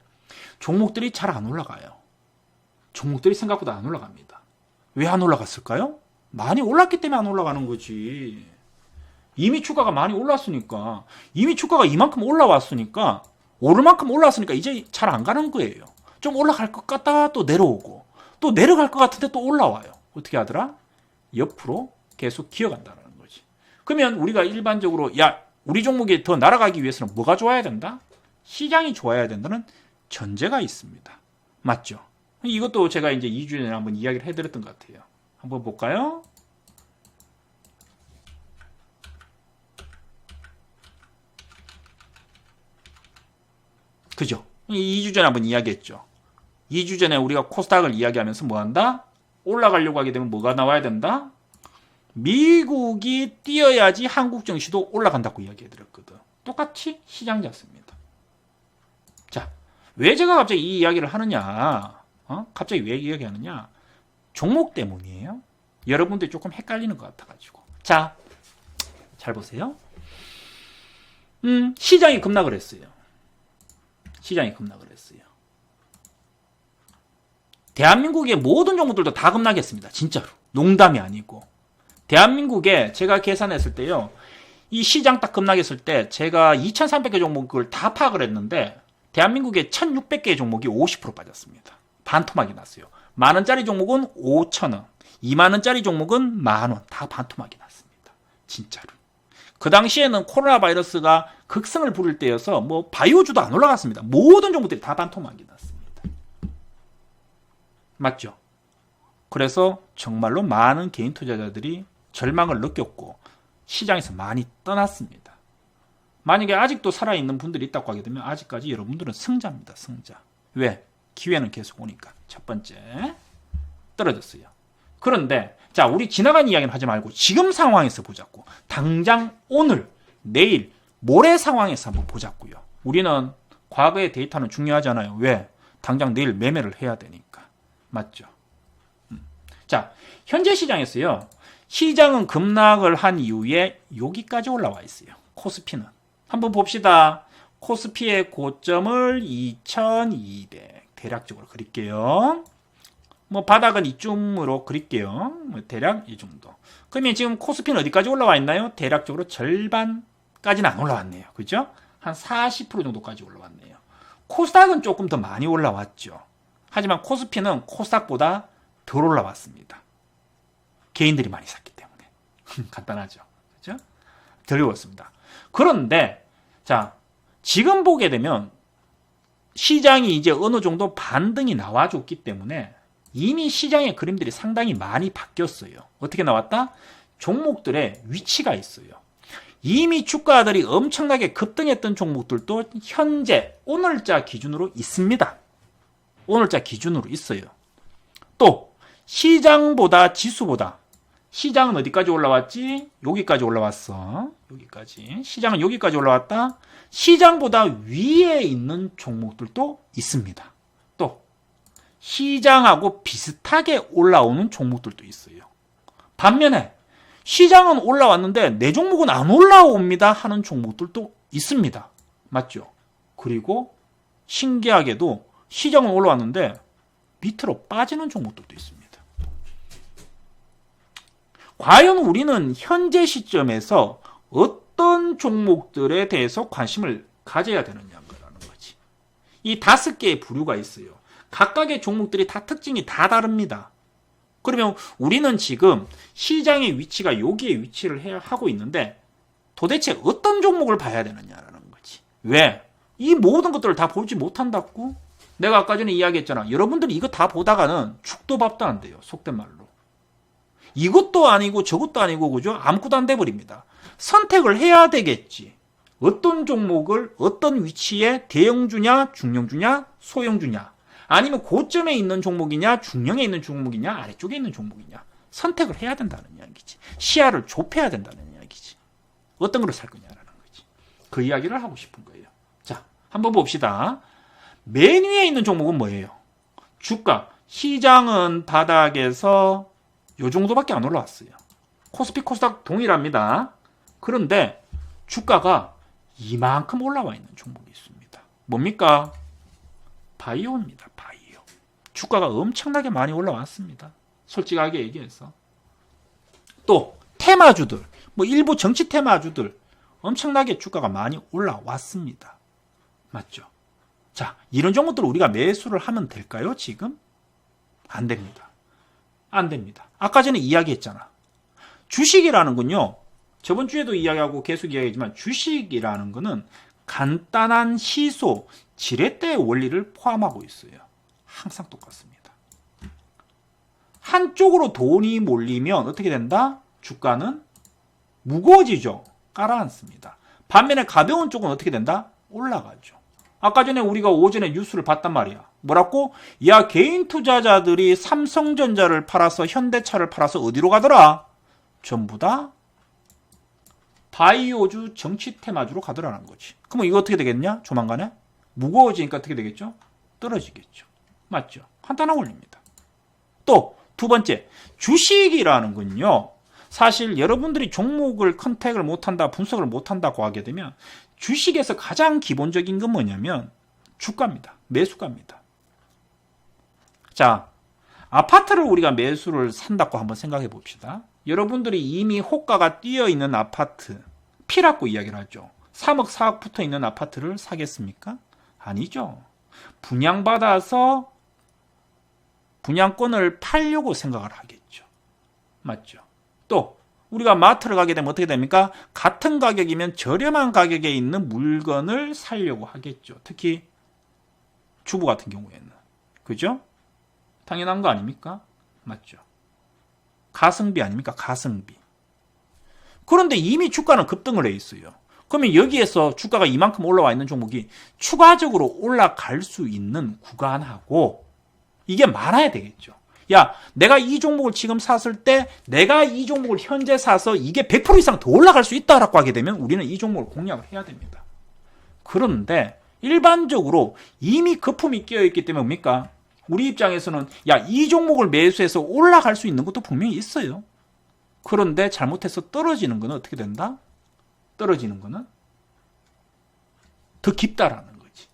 종목들이 잘 안 올라가요. 종목들이 생각보다 안 올라갑니다. 왜 안 올라갔을까요? 많이 올랐기 때문에 안 올라가는 거지. 이미 주가가 많이 올랐으니까 이미 주가가 이만큼 올라왔으니까 오를 만큼 올라왔으니까 이제 잘 안 가는 거예요. 좀 올라갈 것 같다 또 내려오고 또 내려갈 것 같은데 또 올라와요. 어떻게 하더라? 옆으로 계속 기어간다는 거지. 그러면 우리가 일반적으로 야, 우리 종목이 더 날아가기 위해서는 뭐가 좋아야 된다? 시장이 좋아야 된다는 전제가 있습니다. 맞죠? 이것도 제가 이제 2주 전에 한번 이야기를 해드렸던 것 같아요. 한번 볼까요? 그죠? 2주 전에 한번 이야기했죠. 2주 전에 우리가 코스닥을 이야기하면서 뭐 한다? 올라가려고 하게 되면 뭐가 나와야 된다? 미국이 뛰어야지 한국 증시도 올라간다고 이야기해드렸거든. 똑같이 시장 잡습니다. 자, 왜 제가 갑자기 이 이야기를 하느냐? 갑자기 왜 이야기하느냐? 종목 때문이에요. 여러분들이 조금 헷갈리는 것 같아가지고. 자, 잘 보세요. 시장이 급락을 했어요. 시장이 급락을 했어요. 대한민국의 모든 종목들도 다 급락했습니다. 진짜로. 농담이 아니고. 대한민국에 제가 계산했을 때요. 이 시장 딱 급락했을 때 제가 2,300개 종목을 다 파악을 했는데 대한민국의 1,600개의 종목이 50% 빠졌습니다. 반토막이 났어요. 만원짜리 종목은 5,000원, 2만원짜리 종목은 만원. 다 반토막이 났습니다. 진짜로. 그 당시에는 코로나 바이러스가 극성을 부릴 때여서 뭐 바이오주도 안 올라갔습니다. 모든 종목들이 다 반토막이 났습니다. 맞죠? 그래서 정말로 많은 개인 투자자들이 절망을 느꼈고 시장에서 많이 떠났습니다. 만약에 아직도 살아있는 분들이 있다고 하게 되면 아직까지 여러분들은 승자입니다. 승자. 왜? 기회는 계속 오니까. 첫 번째, 떨어졌어요. 그런데 자, 우리 지나간 이야기는 하지 말고 지금 상황에서 보자고. 당장 오늘, 내일, 모레 상황에서 한번 보자고요. 우리는 과거의 데이터는 중요하잖아요. 왜? 당장 내일 매매를 해야 되니까. 맞죠? 자, 현재 시장에서요. 시장은 급락을 한 이후에 여기까지 올라와 있어요. 코스피는. 한번 봅시다. 코스피의 고점을 2200 대략적으로 그릴게요. 뭐 바닥은 이쯤으로 그릴게요. 뭐 대략 이 정도. 그러면 지금 코스피는 어디까지 올라와 있나요? 대략적으로 절반까지는 안 올라왔네요. 그죠? 한 40% 정도까지 올라왔네요. 코스닥은 조금 더 많이 올라왔죠. 하지만 코스피는 코스닥보다 덜 올라왔습니다. 개인들이 많이 샀기 때문에. 간단하죠. 그죠? 덜 올랐습니다. 그런데 자, 지금 보게 되면 시장이 이제 어느 정도 반등이 나와줬기 때문에 이미 시장의 그림들이 상당히 많이 바뀌었어요. 어떻게 나왔다? 종목들의 위치가 있어요. 이미 주가들이 엄청나게 급등했던 종목들도 현재 오늘자 기준으로 있습니다. 오늘자 기준으로 있어요. 또 시장보다 지수보다 시장은 어디까지 올라왔지? 여기까지 올라왔어. 여기까지. 시장은 여기까지 올라왔다. 시장보다 위에 있는 종목들도 있습니다. 또 시장하고 비슷하게 올라오는 종목들도 있어요. 반면에 시장은 올라왔는데 내 종목은 안 올라옵니다 하는 종목들도 있습니다. 맞죠? 그리고 신기하게도 시장은 올라왔는데 밑으로 빠지는 종목들도 있습니다. 과연 우리는 현재 시점에서 어떤 종목들에 대해서 관심을 가져야 되느냐라는 거지. 이 5개의 부류가 있어요. 각각의 종목들이 다 특징이 다 다릅니다. 그러면 우리는 지금 시장의 위치가 여기에 위치를 하고 있는데 도대체 어떤 종목을 봐야 되느냐라는 거지. 왜? 이 모든 것들을 다 보지 못한다고? 내가 아까 전에 이야기했잖아. 여러분들이 이거 다 보다가는 죽도 밥도 안 돼요. 속된 말로. 이것도 아니고 저것도 아니고 그죠? 아무것도 안 돼버립니다. 선택을 해야 되겠지. 어떤 종목을 어떤 위치에 대형주냐 중형주냐 소형주냐 아니면 고점에 있는 종목이냐 중형에 있는 종목이냐 아래쪽에 있는 종목이냐 선택을 해야 된다는 이야기지. 시야를 좁혀야 된다는 이야기지. 어떤 걸 살 거냐라는 거지. 그 이야기를 하고 싶은 거예요. 자, 한번 봅시다. 맨 위에 있는 종목은 뭐예요? 주가. 시장은 바닥에서 요 정도밖에 안 올라왔어요. 코스피 코스닥 동일합니다. 그런데 주가가 이만큼 올라와 있는 종목이 있습니다. 뭡니까? 바이오입니다. 바이오. 주가가 엄청나게 많이 올라왔습니다. 솔직하게 얘기해서. 또 테마주들, 뭐 일부 정치 테마주들 엄청나게 주가가 많이 올라왔습니다. 맞죠? 자, 이런 종목들 우리가 매수를 하면 될까요? 지금? 안 됩니다. 안 됩니다. 아까 전에 이야기했잖아. 주식이라는 건요. 저번 주에도 이야기하고 계속 이야기했지만 주식이라는 거는 간단한 시소, 지렛대의 원리를 포함하고 있어요. 항상 똑같습니다. 한쪽으로 돈이 몰리면 어떻게 된다? 주가는 무거워지죠. 깔아앉습니다. 반면에 가벼운 쪽은 어떻게 된다? 올라가죠. 아까 전에 우리가 오전에 뉴스를 봤단 말이야. 뭐라고? 야, 개인 투자자들이 삼성전자를 팔아서 현대차를 팔아서 어디로 가더라? 전부 다 바이오주 정치 테마주로 가더라는 거지. 그럼 이거 어떻게 되겠냐? 조만간에? 무거워지니까 어떻게 되겠죠? 떨어지겠죠. 맞죠? 간단한 원리입니다. 또 두 번째, 주식이라는 건요. 사실 여러분들이 종목을 컨택을 못한다, 분석을 못한다고 하게 되면 주식에서 가장 기본적인 건 뭐냐면 주가입니다. 매수가입니다. 자, 아파트를 우리가 매수를 산다고 한번 생각해 봅시다. 여러분들이 이미 호가가 뛰어 있는 아파트, P라고 이야기를 하죠. 3억, 4억 붙어 있는 아파트를 사겠습니까? 아니죠. 분양받아서 분양권을 팔려고 생각을 하겠죠. 맞죠? 또 우리가 마트를 가게 되면 어떻게 됩니까? 같은 가격이면 저렴한 가격에 있는 물건을 사려고 하겠죠. 특히 주부 같은 경우에는. 그죠? 당연한 거 아닙니까? 맞죠? 가성비 아닙니까? 가성비. 그런데 이미 주가는 급등을 해 있어요. 그러면 여기에서 주가가 이만큼 올라와 있는 종목이 추가적으로 올라갈 수 있는 구간하고 이게 많아야 되겠죠. 야, 내가 이 종목을 지금 샀을 때 내가 이 종목을 현재 사서 이게 100% 이상 더 올라갈 수 있다라고 하게 되면 우리는 이 종목을 공략을 해야 됩니다. 그런데 일반적으로 이미 거품이 끼어 있기 때문에 뭡니까? 우리 입장에서는 야, 이 종목을 매수해서 올라갈 수 있는 것도 분명히 있어요. 그런데 잘못해서 떨어지는 거는 어떻게 된다? 떨어지는 거는 더 깊다라는 거지.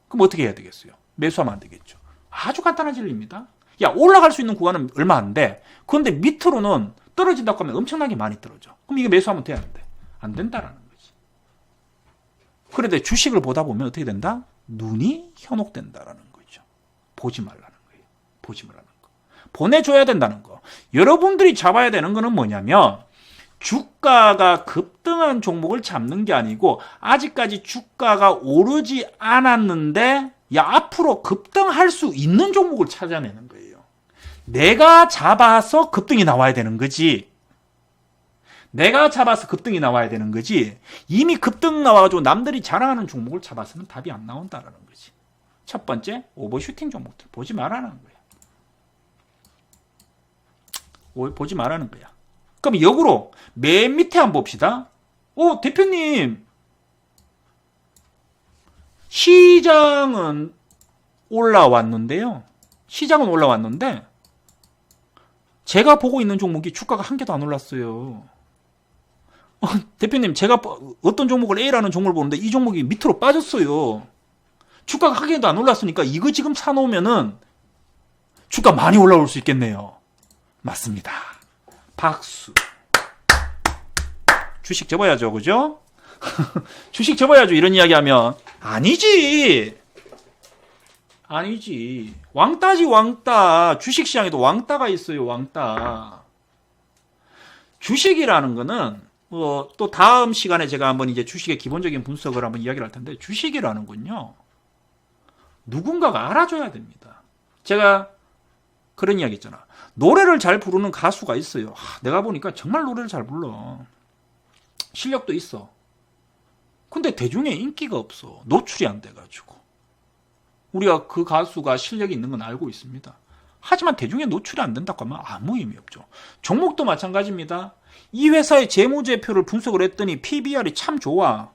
그럼 어떻게 해야 되겠어요? 매수하면 안 되겠죠. 아주 간단한 진리입니다. 야, 올라갈 수 있는 구간은 얼마 안 돼. 그런데 밑으로는 떨어진다고 하면 엄청나게 많이 떨어져. 그럼 이거 매수하면 돼, 안 돼? 안 된다라는 거지. 그런데 주식을 보다 보면 어떻게 된다? 눈이 현혹된다라는 거죠. 보지 말라는 거예요. 보지 말라는 거. 보내줘야 된다는 거. 여러분들이 잡아야 되는 거는 뭐냐면 주가가 급등한 종목을 잡는 게 아니고 아직까지 주가가 오르지 않았는데 야, 앞으로 급등할 수 있는 종목을 찾아내는 거예요. 내가 잡아서 급등이 나와야 되는 거지. 내가 잡아서 급등이 나와야 되는 거지. 이미 급등 나와가지고 남들이 자랑하는 종목을 잡아서는 답이 안 나온다라는 거지. 첫 번째, 오버슈팅 종목들 보지 말라는 거야. 보지 말라는 거야. 그럼 역으로 맨 밑에 한번 봅시다. 대표님, 시장은 올라왔는데요. 시장은 올라왔는데 제가 보고 있는 종목이 주가가 한 개도 안 올랐어요. 대표님, 제가 어떤 종목을 A라는 종목을 보는데 이 종목이 밑으로 빠졌어요. 주가가 한 개도 안 올랐으니까 이거 지금 사놓으면은 주가 많이 올라올 수 있겠네요. 맞습니다. 박수. 주식 접어야죠, 그죠? 주식 접어야죠, 이런 이야기 하면. 아니지. 왕따지, 왕따. 주식시장에도 왕따가 있어요, 왕따. 주식이라는 거는, 또 다음 시간에 제가 한번 이제 주식의 기본적인 분석을 한번 이야기를 할 텐데, 주식이라는 건요, 누군가가 알아줘야 됩니다. 제가 그런 이야기 있잖아. 노래를 잘 부르는 가수가 있어요. 내가 보니까 정말 노래를 잘 불러. 실력도 있어. 근데 대중의 인기가 없어. 노출이 안 돼가지고. 우리가 그 가수가 실력이 있는 건 알고 있습니다. 하지만 대중의 노출이 안 된다고 하면 아무 의미 없죠. 종목도 마찬가지입니다. 이 회사의 재무제표를 분석을 했더니 PBR이 참 좋아.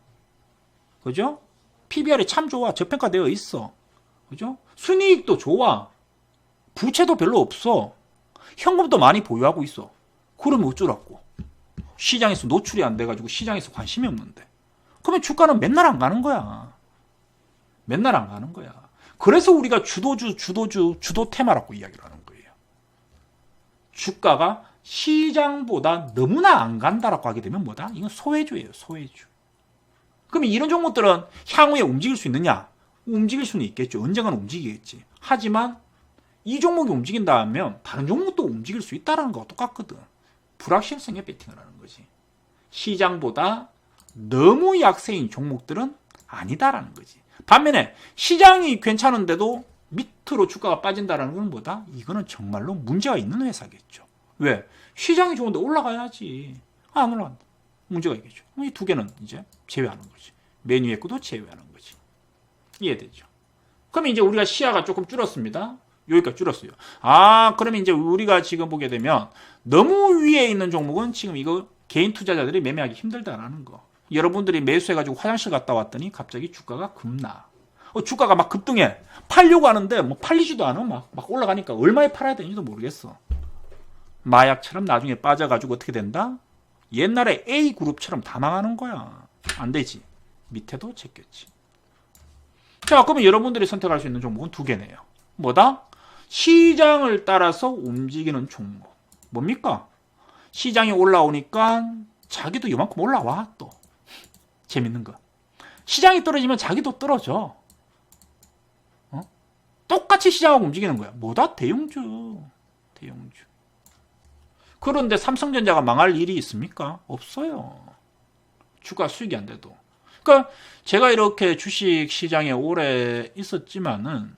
그죠? PBR이 참 좋아. 저평가되어 있어. 그죠? 순이익도 좋아. 부채도 별로 없어. 현금도 많이 보유하고 있어. 그러면 어쩌라고. 시장에서 노출이 안 돼가지고 시장에서 관심이 없는데. 그러면 주가는 맨날 안 가는 거야. 맨날 안 가는 거야. 그래서 우리가 주도 테마라고 이야기를 하는 거예요. 주가가 시장보다 너무나 안 간다라고 하게 되면 뭐다? 이건 소외주예요, 소외주. 그러면 이런 종목들은 향후에 움직일 수 있느냐? 움직일 수는 있겠죠. 언젠간 움직이겠지. 하지만 이 종목이 움직인다 하면 다른 종목도 움직일 수 있다는 거와 똑같거든. 불확실성에 베팅을 하는 거지. 시장보다 너무 약세인 종목들은 아니다라는 거지. 반면에 시장이 괜찮은데도 밑으로 주가가 빠진다는 건 뭐다? 이거는 정말로 문제가 있는 회사겠죠. 왜? 시장이 좋은데 올라가야지. 안 올라간다. 문제가 있겠죠. 이 두 개는 이제 제외하는 거지. 맨 위에 것도 제외하는 거지. 이해되죠? 그러면 이제 우리가 시야가 조금 줄었습니다. 여기까지 줄었어요. 그러면 이제 우리가 지금 보게 되면 너무 위에 있는 종목은 지금 이거 개인 투자자들이 매매하기 힘들다라는 거. 여러분들이 매수해가지고 화장실 갔다 왔더니 갑자기 주가가 급나. 주가가 막 급등해. 팔려고 하는데 뭐 팔리지도 않아. 막 올라가니까 얼마에 팔아야 되는지도 모르겠어. 마약처럼 나중에 빠져가지고 어떻게 된다? 옛날에 A그룹처럼 다 망하는 거야. 안 되지. 밑에도 제꼈지. 자, 그러면 여러분들이 선택할 수 있는 종목은 두 개네요. 뭐다? 시장을 따라서 움직이는 종목. 뭡니까? 시장이 올라오니까 자기도 이만큼 올라와 또. 재밌는 거. 시장이 떨어지면 자기도 떨어져. 똑같이 시장하고 움직이는 거야. 뭐다? 대형주. 그런데 삼성전자가 망할 일이 있습니까? 없어요. 주가 수익이 안 돼도. 그러니까 제가 이렇게 주식 시장에 오래 있었지만은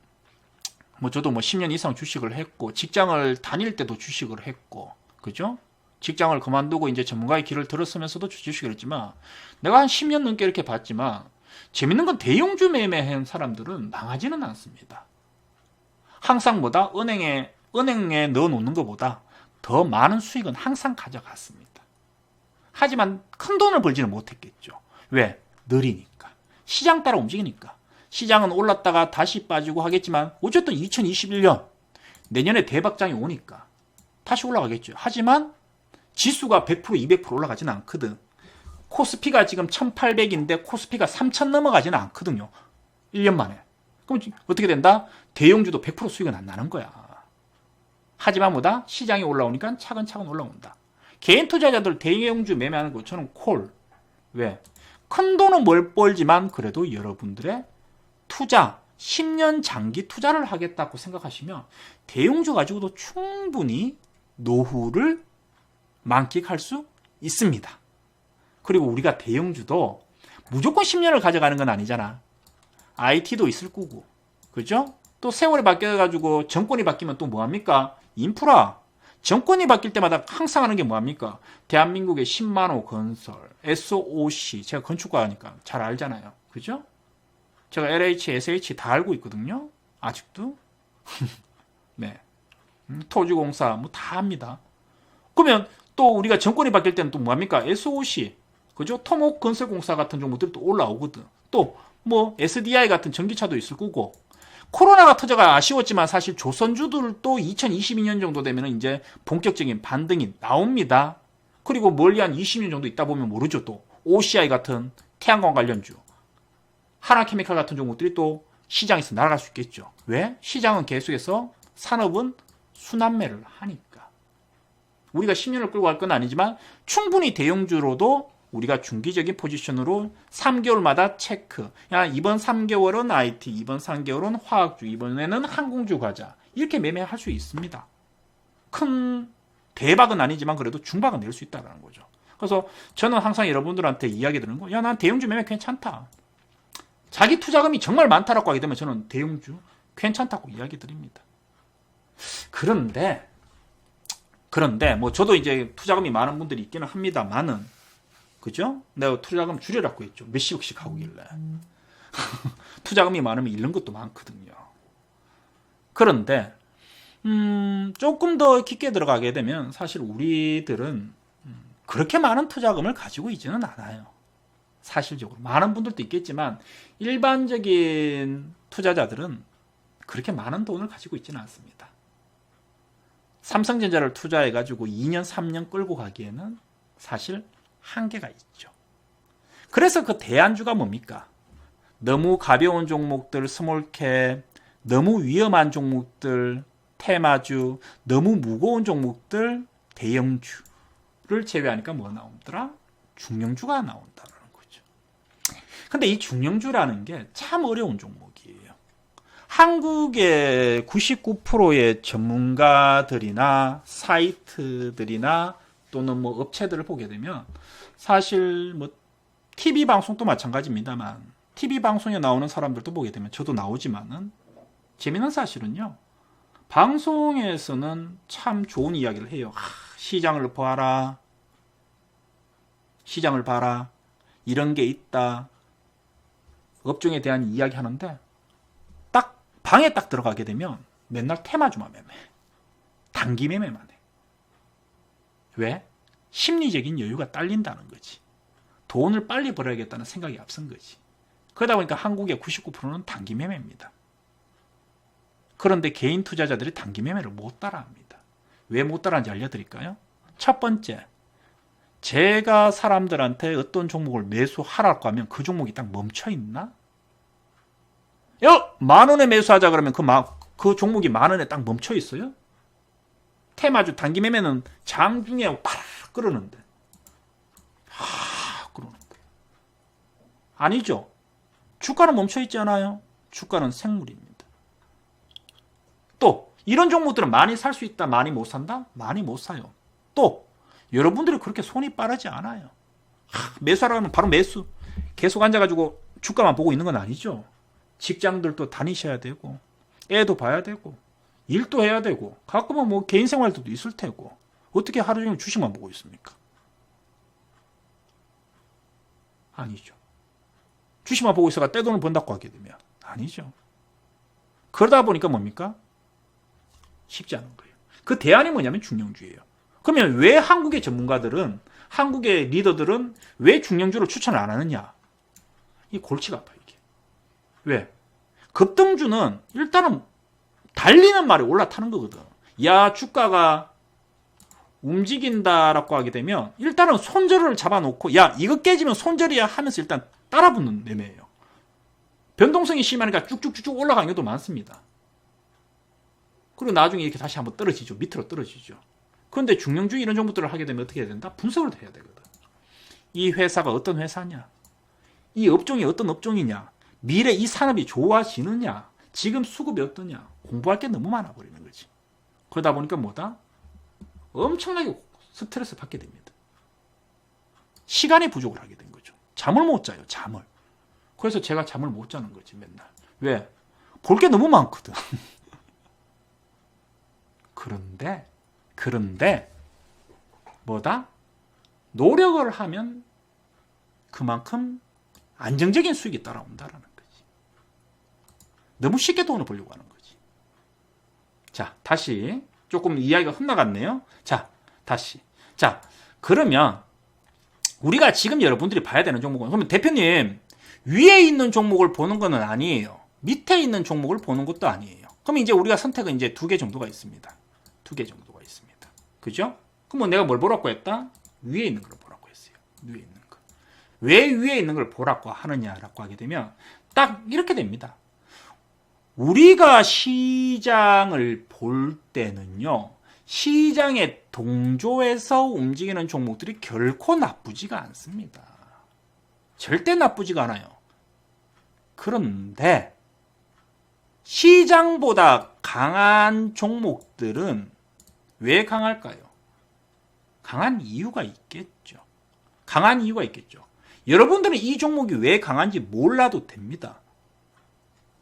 저도 10년 이상 주식을 했고 직장을 다닐 때도 주식을 했고 그죠? 직장을 그만두고 이제 전문가의 길을 들었으면서도 주식을 했지만 내가 한 10년 넘게 이렇게 봤지만 재밌는 건 대형주 매매한 사람들은 망하지는 않습니다. 항상 은행에 넣어놓는 것보다 더 많은 수익은 항상 가져갔습니다. 하지만 큰 돈을 벌지는 못했겠죠. 왜? 느리니까. 시장 따라 움직이니까. 시장은 올랐다가 다시 빠지고 하겠지만 어쨌든 2021년 내년에 대박장이 오니까 다시 올라가겠죠. 하지만 지수가 100% 200% 올라가지는 않거든. 코스피가 지금 1800인데 코스피가 3000 넘어가지는 않거든요. 1년 만에. 그럼 어떻게 된다? 대형주도 100% 수익은 안 나는 거야. 하지만 뭐다? 시장이 올라오니까 차근차근 올라온다. 개인 투자자들 대형주 매매하는 거 저는 콜. 왜? 큰 돈은 뭘 벌지만 그래도 여러분들의 투자, 10년 장기 투자를 하겠다고 생각하시면 대형주 가지고도 충분히 노후를 만끽할 수 있습니다. 그리고 우리가 대형주도 무조건 10년을 가져가는 건 아니잖아. IT도 있을 거고, 그죠? 또 세월이 바뀌어가지고 정권이 바뀌면 또 뭐합니까? 인프라. 정권이 바뀔 때마다 항상 하는 게 뭐합니까? 대한민국의 10만호 건설, SOC, 제가 건축가니까 잘 알잖아요. 그죠? 제가 LH, SH 다 알고 있거든요. 아직도. 네. 토지공사 뭐 다 합니다. 그러면 또 우리가 정권이 바뀔 때는 또 뭐합니까? SOC, 그죠? 토목건설공사 같은 종목들이 또 올라오거든. 또 뭐 SDI 같은 전기차도 있을 거고. 코로나가 터져가 아쉬웠지만 사실 조선주들도 2022년 정도 되면 이제 본격적인 반등이 나옵니다. 그리고 멀리 한 20년 정도 있다 보면 모르죠. 또 OCI 같은 태양광 관련주, 하나케미칼 같은 종목들이 또 시장에서 날아갈 수 있겠죠. 왜? 시장은 계속해서 산업은 순환매를 하니까. 우리가 10년을 끌고 갈 건 아니지만 충분히 대형주로도 우리가 중기적인 포지션으로 3개월마다 체크. 야, 이번 3개월은 IT, 이번 3개월은 화학주, 이번에는 항공주 가자. 이렇게 매매할 수 있습니다. 큰 대박은 아니지만 그래도 중박은 낼 수 있다는 거죠. 그래서 저는 항상 여러분들한테 이야기 드리는 거, 야, 난 대형주 매매 괜찮다. 자기 투자금이 정말 많다라고 하게 되면 저는 대형주 괜찮다고 이야기 드립니다. 그런데 뭐 저도 이제 투자금이 많은 분들이 있기는 합니다만은, 그죠? 내가 투자금 줄여라고 했죠. 몇십억씩 하고길래. 투자금이 많으면 잃는 것도 많거든요. 그런데 조금 더 깊게 들어가게 되면 사실 우리들은 그렇게 많은 투자금을 가지고 있지는 않아요. 사실적으로. 많은 분들도 있겠지만 일반적인 투자자들은 그렇게 많은 돈을 가지고 있지는 않습니다. 삼성전자를 투자해가지고 2년, 3년 끌고 가기에는 사실 한계가 있죠. 그래서 그 대안주가 뭡니까? 너무 가벼운 종목들, 스몰캡, 너무 위험한 종목들, 테마주, 너무 무거운 종목들, 대형주를 제외하니까 뭐 나오더라? 중형주가 나온다는 거죠. 근데 이 중형주라는 게 참 어려운 종목이에요. 한국의 99%의 전문가들이나 사이트들이나 또는 뭐 업체들을 보게 되면 사실 뭐 TV 방송도 마찬가지입니다만 TV 방송에 나오는 사람들도 보게 되면 저도 나오지만은 재미난 사실은요. 방송에서는 참 좋은 이야기를 해요. 시장을 봐라. 시장을 봐라. 이런 게 있다. 업종에 대한 이야기 하는데 딱 방에 딱 들어가게 되면 맨날 테마주만 매매. 단기 매매만 해. 왜? 심리적인 여유가 딸린다는 거지. 돈을 빨리 벌어야겠다는 생각이 앞선 거지. 그러다 보니까 한국의 99%는 단기 매매입니다. 그런데 개인 투자자들이 단기 매매를 못 따라합니다. 왜 못 따라하는지 알려드릴까요? 첫 번째, 제가 사람들한테 어떤 종목을 매수하라고 하면 그 종목이 딱 멈춰 있나? 야, 10,000원에 매수하자 그러면 그 종목이 10,000원에 딱 멈춰 있어요? 테마주 단기 매매는 장중에 팍 끓는데. 끓는데. 아니죠. 주가는 멈춰 있지 않아요. 주가는 생물입니다. 또 이런 종목들은 많이 살 수 있다. 많이 못 산다? 많이 못 사요. 또 여러분들이 그렇게 손이 빠르지 않아요. 매수하라 하면 바로 매수. 계속 앉아가지고 주가만 보고 있는 건 아니죠. 직장들도 다니셔야 되고 애도 봐야 되고 일도 해야 되고 가끔은 뭐 개인 생활도 있을 테고 어떻게 하루 종일 주식만 보고 있습니까? 아니죠. 주식만 보고 있어가 떼돈을 번다고 하게 되면 아니죠. 그러다 보니까 뭡니까? 쉽지 않은 거예요. 그 대안이 뭐냐면 중형주예요. 그러면 왜 한국의 전문가들은 한국의 리더들은 왜 중형주를 추천을 안 하느냐? 이 골치가 아파요. 이게. 왜? 급등주는 일단은 달리는 말에 올라타는 거거든. 야, 주가가 움직인다라고 하게 되면 일단은 손절을 잡아놓고 야, 이거 깨지면 손절이야 하면서 일단 따라붙는 매매예요. 변동성이 심하니까 쭉쭉쭉쭉 올라가는 경우도 많습니다. 그리고 나중에 이렇게 다시 한번 떨어지죠. 밑으로 떨어지죠. 그런데 중량주의 이런 종목들을 하게 되면 어떻게 해야 된다? 분석을 해야 되거든. 이 회사가 어떤 회사냐? 이 업종이 어떤 업종이냐? 미래 이 산업이 좋아지느냐? 지금 수급이 어떠냐? 공부할 게 너무 많아 버리는 거지. 그러다 보니까 뭐다? 엄청나게 스트레스 받게 됩니다. 시간의 부족을 하게 된 거죠. 잠을 못 자요. 잠을. 그래서 제가 잠을 못 자는 거지 맨날. 왜? 볼 게 너무 많거든. 그런데 뭐다? 노력을 하면 그만큼 안정적인 수익이 따라온다라는 거지. 너무 쉽게 돈을 벌려고 하는 거지. 자, 다시 조금 이야기가 흩나갔네요. 자, 다시. 자, 그러면 우리가 지금 여러분들이 봐야 되는 종목은, 그러면 대표님 위에 있는 종목을 보는 건 아니에요. 밑에 있는 종목을 보는 것도 아니에요. 그럼 이제 우리가 선택은 이제 2개 정도가 있습니다. 2개 정도가 있습니다. 그죠? 그럼 뭐 내가 뭘 보라고 했다? 위에 있는 걸 보라고 했어요. 위에 있는 거. 왜 위에 있는 걸 보라고 하느냐라고 하게 되면 딱 이렇게 됩니다. 우리가 시장을 볼 때는요, 시장의 동조에서 움직이는 종목들이 결코 나쁘지가 않습니다. 절대 나쁘지가 않아요. 그런데 시장보다 강한 종목들은 왜 강할까요? 강한 이유가 있겠죠. 강한 이유가 있겠죠. 여러분들은 이 종목이 왜 강한지 몰라도 됩니다.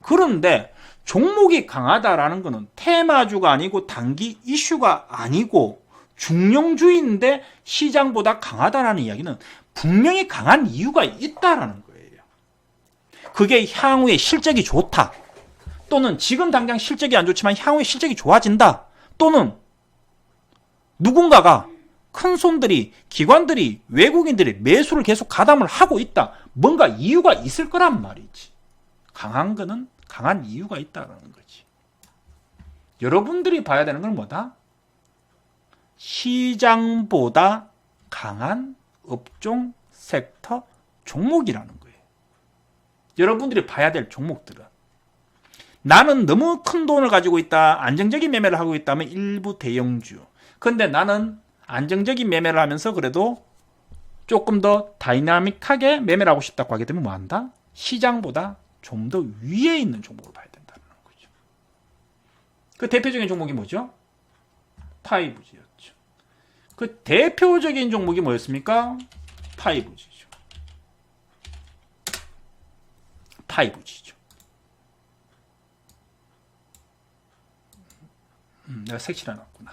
그런데 종목이 강하다라는 것은 테마주가 아니고 단기 이슈가 아니고 중량주인데 시장보다 강하다라는 이야기는 분명히 강한 이유가 있다라는 거예요. 그게 향후에 실적이 좋다. 또는 지금 당장 실적이 안 좋지만 향후에 실적이 좋아진다. 또는 누군가가 큰 손들이, 기관들이, 외국인들이 매수를 계속 가담을 하고 있다. 뭔가 이유가 있을 거란 말이지. 강한 거는 강한 이유가 있다는 거지. 여러분들이 봐야 되는 건 뭐다? 시장보다 강한 업종, 섹터, 종목이라는 거예요. 여러분들이 봐야 될 종목들은 나는 너무 큰 돈을 가지고 있다, 안정적인 매매를 하고 있다면 일부 대형주. 근데 나는 안정적인 매매를 하면서 그래도 조금 더 다이나믹하게 매매를 하고 싶다고 하게 되면 뭐 한다? 시장보다 좀 더 위에 있는 종목을 봐야 된다는 거죠. 그 대표적인 종목이 뭐죠? 파이브지였죠. 그 대표적인 종목이 뭐였습니까? 파이브지죠. 파이브지죠. 내가 색칠해놨구나.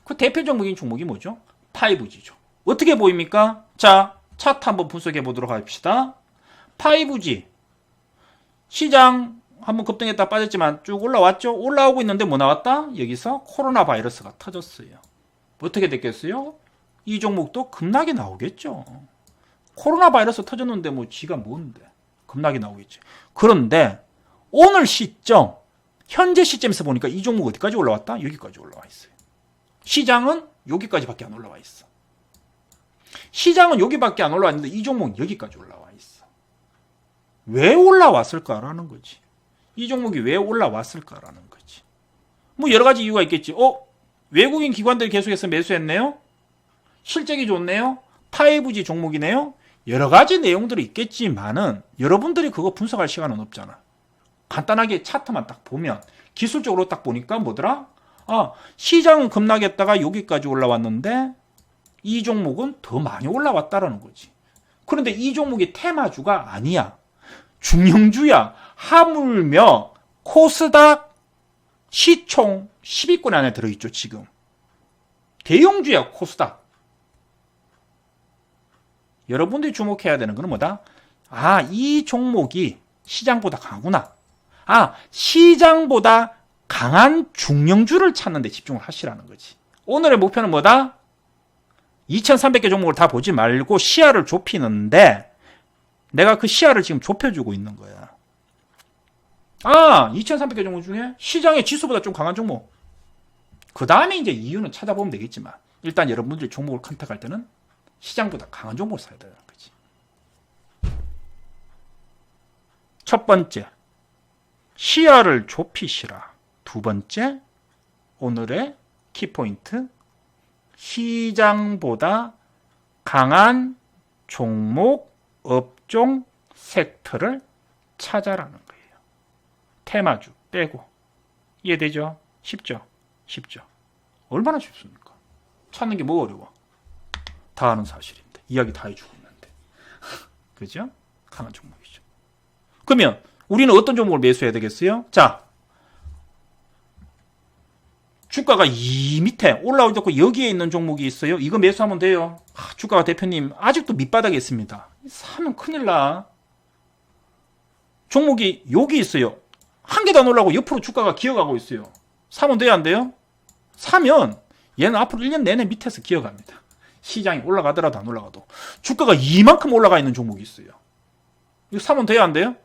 그 대표 종목인 종목이 뭐죠? 파이브지죠. 어떻게 보입니까? 자, 차트 한번 분석해 보도록 합시다. 파이브지. 시장 한번 급등했다 빠졌지만 쭉 올라왔죠? 올라오고 있는데 뭐 나왔다? 여기서 코로나 바이러스가 터졌어요. 어떻게 됐겠어요? 이 종목도 급락이 나오겠죠. 코로나 바이러스 터졌는데 뭐 지가 뭔데? 급락이 나오겠지. 그런데 오늘 시점, 현재 시점에서 보니까 이 종목 어디까지 올라왔다? 여기까지 올라와 있어요. 시장은 여기까지밖에 안 올라와 있어. 시장은 여기밖에 안 올라왔는데 이 종목은 여기까지 올라와 있어. 왜 올라왔을까라는 거지. 이 종목이 왜 올라왔을까라는 거지. 뭐 여러 가지 이유가 있겠지. 외국인 기관들이 계속해서 매수했네요. 실적이 좋네요. 파이브지 종목이네요. 여러 가지 내용들이 있겠지만은 여러분들이 그거 분석할 시간은 없잖아. 간단하게 차트만 딱 보면 기술적으로 딱 보니까 뭐더라? 시장은 급락했다가 여기까지 올라왔는데 이 종목은 더 많이 올라왔다라는 거지. 그런데 이 종목이 테마주가 아니야. 중형주야. 하물며 코스닥 시총 10위권 안에 들어있죠. 지금. 대형주야. 코스닥. 여러분들이 주목해야 되는 건 뭐다? 이 종목이 시장보다 강하구나. 시장보다 강한 중형주를 찾는 데 집중을 하시라는 거지. 오늘의 목표는 뭐다? 2300개 종목을 다 보지 말고 시야를 좁히는데 내가 그 시야를 지금 좁혀주고 있는 거야. 아, 2,300개 종목 중에 시장의 지수보다 좀 강한 종목. 그 다음에 이제 이유는 찾아보면 되겠지만, 일단 여러분들이 종목을 컨택할 때는 시장보다 강한 종목을 사야 되는 거지. 첫 번째, 시야를 좁히시라. 두 번째, 오늘의 키포인트, 시장보다 강한 종목, 업종, 섹터를 찾아라는 거예요. 테마주 빼고. 이해되죠? 쉽죠? 쉽죠? 얼마나 쉽습니까? 찾는 게 뭐 어려워? 다 아는 사실인데. 이야기 다 해주고 있는데. 그죠? 강한 종목이죠. 그러면 우리는 어떤 종목을 매수해야 되겠어요? 자, 주가가 이 밑에 올라오지 않고 여기에 있는 종목이 있어요. 이거 매수하면 돼요. 주가가 대표님 아직도 밑바닥에 있습니다. 사면 큰일 나. 종목이 여기 있어요. 한 개도 안 올라오고 옆으로 주가가 기어가고 있어요. 사면 돼요, 안 돼요? 사면 얘는 앞으로 1년 내내 밑에서 기어갑니다. 시장이 올라가더라도 안 올라가도. 주가가 이만큼 올라가 있는 종목이 있어요. 이거 사면 돼요, 안 돼요?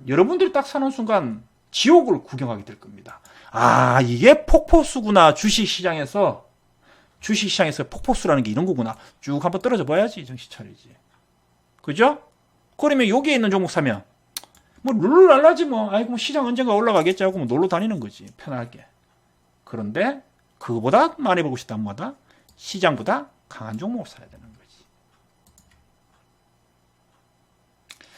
여러분들이 딱 사는 순간 지옥을 구경하게 될 겁니다. 아, 이게 폭포수구나. 주식시장에서 폭포수라는 게 이런 거구나. 쭉 한번 떨어져 봐야지 정신 차리지. 그죠? 그러면 여기에 있는 종목 사면 뭐 룰루랄라지 뭐. 아이고 뭐 시장 언젠가 올라가겠지 하고 뭐 놀러 다니는 거지. 편하게. 그런데 그거보다 많이 보고 싶다는 뭐다? 시장보다 강한 종목을 사야 되는 거지.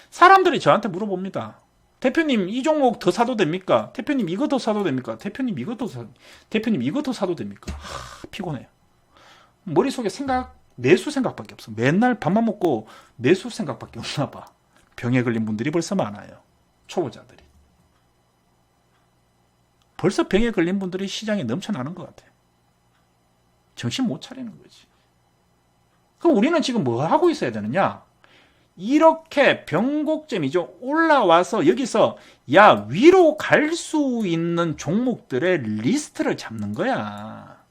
사람들이 저한테 물어봅니다. 대표님 이 종목 더 사도 됩니까? 대표님 이거 더 사도 됩니까? 대표님 이거 더 사도 됩니까? 피곤해요. 머릿속에 매수 생각밖에 없어. 맨날 밥만 먹고 매수 생각밖에 없나 봐. 병에 걸린 분들이 벌써 많아요. 초보자들이. 벌써 병에 걸린 분들이 시장에 넘쳐나는 것 같아요. 정신 못 차리는 거지. 그럼 우리는 지금 뭐 하고 있어야 되느냐? 이렇게 변곡점이죠. 올라와서 여기서 야 위로 갈 수 있는 종목들의 리스트를 잡는 거야.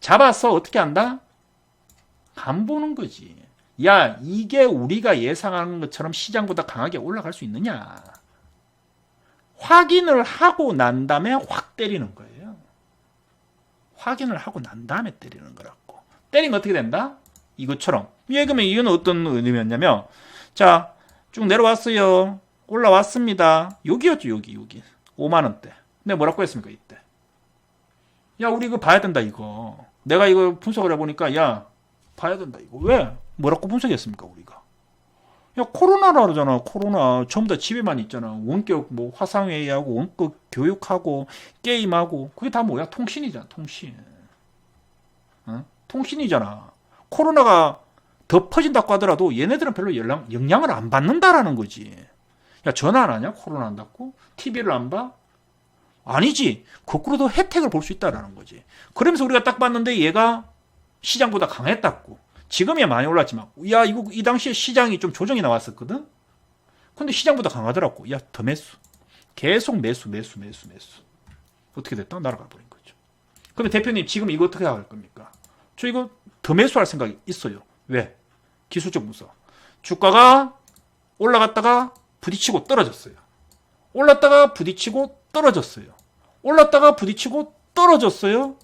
잡아서 어떻게 한다? 간 보는 거지. 야 이게 우리가 예상하는 것처럼 시장보다 강하게 올라갈 수 있느냐. 확인을 하고 난 다음에 확 때리는 거예요. 확인을 하고 난 다음에 때리는 거라고. 때리면 어떻게 된다? 이것처럼. 그러면 이건 어떤 의미였냐면, 자, 쭉 내려왔어요. 올라왔습니다. 여기였죠, 여기. 5만원대. 내가 뭐라고 했습니까, 이때? 야, 우리 이거 봐야 된다, 이거. 내가 이거 분석을 해보니까, 야, 봐야 된다, 이거. 왜? 뭐라고 분석했습니까, 우리가? 야, 코로나라 그러잖아, 코로나. 전부 다 집에만 있잖아. 원격, 뭐, 화상회의하고, 원격 교육하고, 게임하고. 그게 다 뭐야? 통신이잖아, 통신. 어? 통신이잖아. 코로나가 더 퍼진다고 하더라도 얘네들은 별로 영향을 안 받는다라는 거지. 야, 전화 안 하냐? 코로나 한다고? TV를 안 봐? 아니지. 거꾸로 더 혜택을 볼 수 있다라는 거지. 그러면서 우리가 딱 봤는데 얘가 시장보다 강했다고. 지금이야 많이 올랐지만, 야, 이거 이 당시에 시장이 좀 조정이 나왔었거든? 근데 시장보다 강하더라고. 야, 더 매수. 계속 매수. 어떻게 됐다? 날아가 버린 거죠. 그러면 대표님 지금 이거 어떻게 할 겁니까? 저 이거 더 매수할 생각이 있어요. 왜? 기술적 분석. 주가가 올라갔다가 부딪히고 떨어졌어요. 올랐다가 부딪히고 떨어졌어요. 올랐다가 부딪히고 떨어졌어요.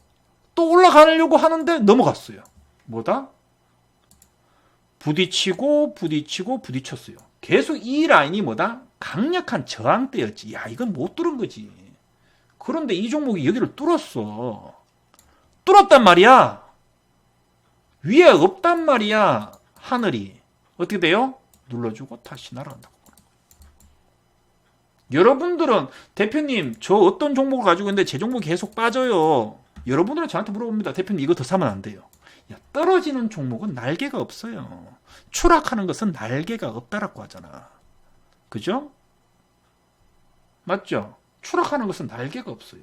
또 올라가려고 하는데 넘어갔어요. 뭐다? 부딪혔어요. 계속 이 라인이 뭐다? 강력한 저항대였지. 야, 이건 못 뚫은 거지. 그런데 이 종목이 여기를 뚫었어. 뚫었단 말이야. 위에 없단 말이야. 하늘이. 어떻게 돼요? 눌러주고 다시 날아간다고. 여러분들은 대표님 저 어떤 종목을 가지고 있는데 제 종목이 계속 빠져요. 여러분들은 저한테 물어봅니다. 대표님 이거 더 사면 안 돼요. 야, 떨어지는 종목은 날개가 없어요. 추락하는 것은 날개가 없다라고 하잖아. 그죠? 맞죠? 추락하는 것은 날개가 없어요.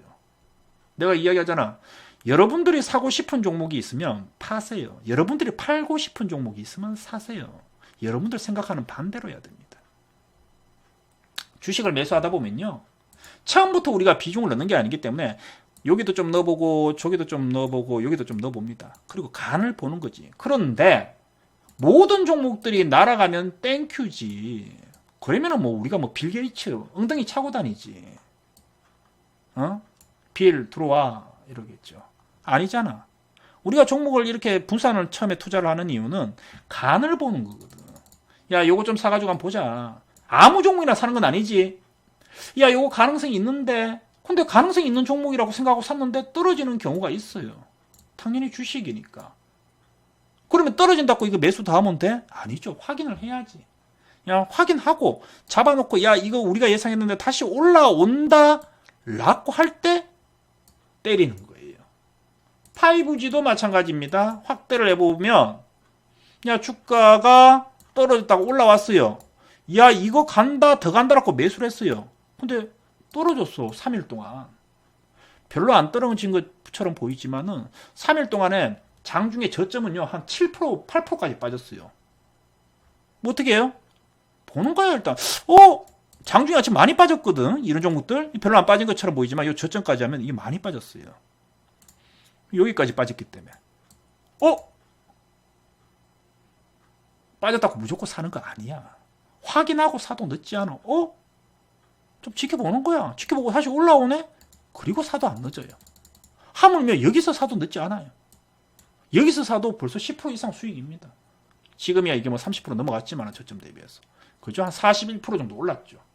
내가 이야기하잖아. 여러분들이 사고 싶은 종목이 있으면 파세요. 여러분들이 팔고 싶은 종목이 있으면 사세요. 여러분들 생각하는 반대로 해야 됩니다. 주식을 매수하다 보면요. 처음부터 우리가 비중을 넣는 게 아니기 때문에 여기도 좀 넣어보고 저기도 좀 넣어보고 여기도 좀 넣어봅니다. 그리고 간을 보는 거지. 그런데 모든 종목들이 날아가면 땡큐지. 그러면은 뭐 우리가 뭐 빌 게이츠 엉덩이 차고 다니지. 빌 들어와 이러겠죠. 아니잖아. 우리가 종목을 이렇게 분산을 처음에 투자를 하는 이유는 간을 보는 거거든. 야, 요거 좀 사가지고 한번 보자. 아무 종목이나 사는 건 아니지. 야, 요거 가능성이 있는데, 근데 가능성이 있는 종목이라고 생각하고 샀는데 떨어지는 경우가 있어요. 당연히 주식이니까. 그러면 떨어진다고 이거 매수 다 하면 돼? 아니죠. 확인을 해야지. 야, 확인하고 잡아놓고, 야, 이거 우리가 예상했는데 다시 올라온다 라고 할 때 때리는 거예요. 5G도 마찬가지입니다. 확대를 해보면, 야, 주가가 떨어졌다고 올라왔어요. 야, 이거 간다, 더 간다라고 매수를 했어요. 근데 떨어졌어, 3일 동안. 별로 안 떨어진 것처럼 보이지만은 3일 동안에 장중에 저점은요, 한 7%, 8%까지 빠졌어요. 뭐 어떻게 해요? 보는 거야, 일단. 장중에 아침 많이 빠졌거든. 이런 종목들. 별로 안 빠진 것처럼 보이지만 이 저점까지 하면 이게 많이 빠졌어요. 여기까지 빠졌기 때문에. 빠졌다고 무조건 사는 거 아니야. 확인하고 사도 늦지 않아. 좀 지켜보는 거야. 지켜보고 다시 올라오네? 그리고 사도 안 늦어요. 하물며 여기서 사도 늦지 않아요. 여기서 사도 벌써 10% 이상 수익입니다. 지금이야 이게 뭐 30% 넘어갔지만 저점 대비해서. 그죠? 한 41% 정도 올랐죠.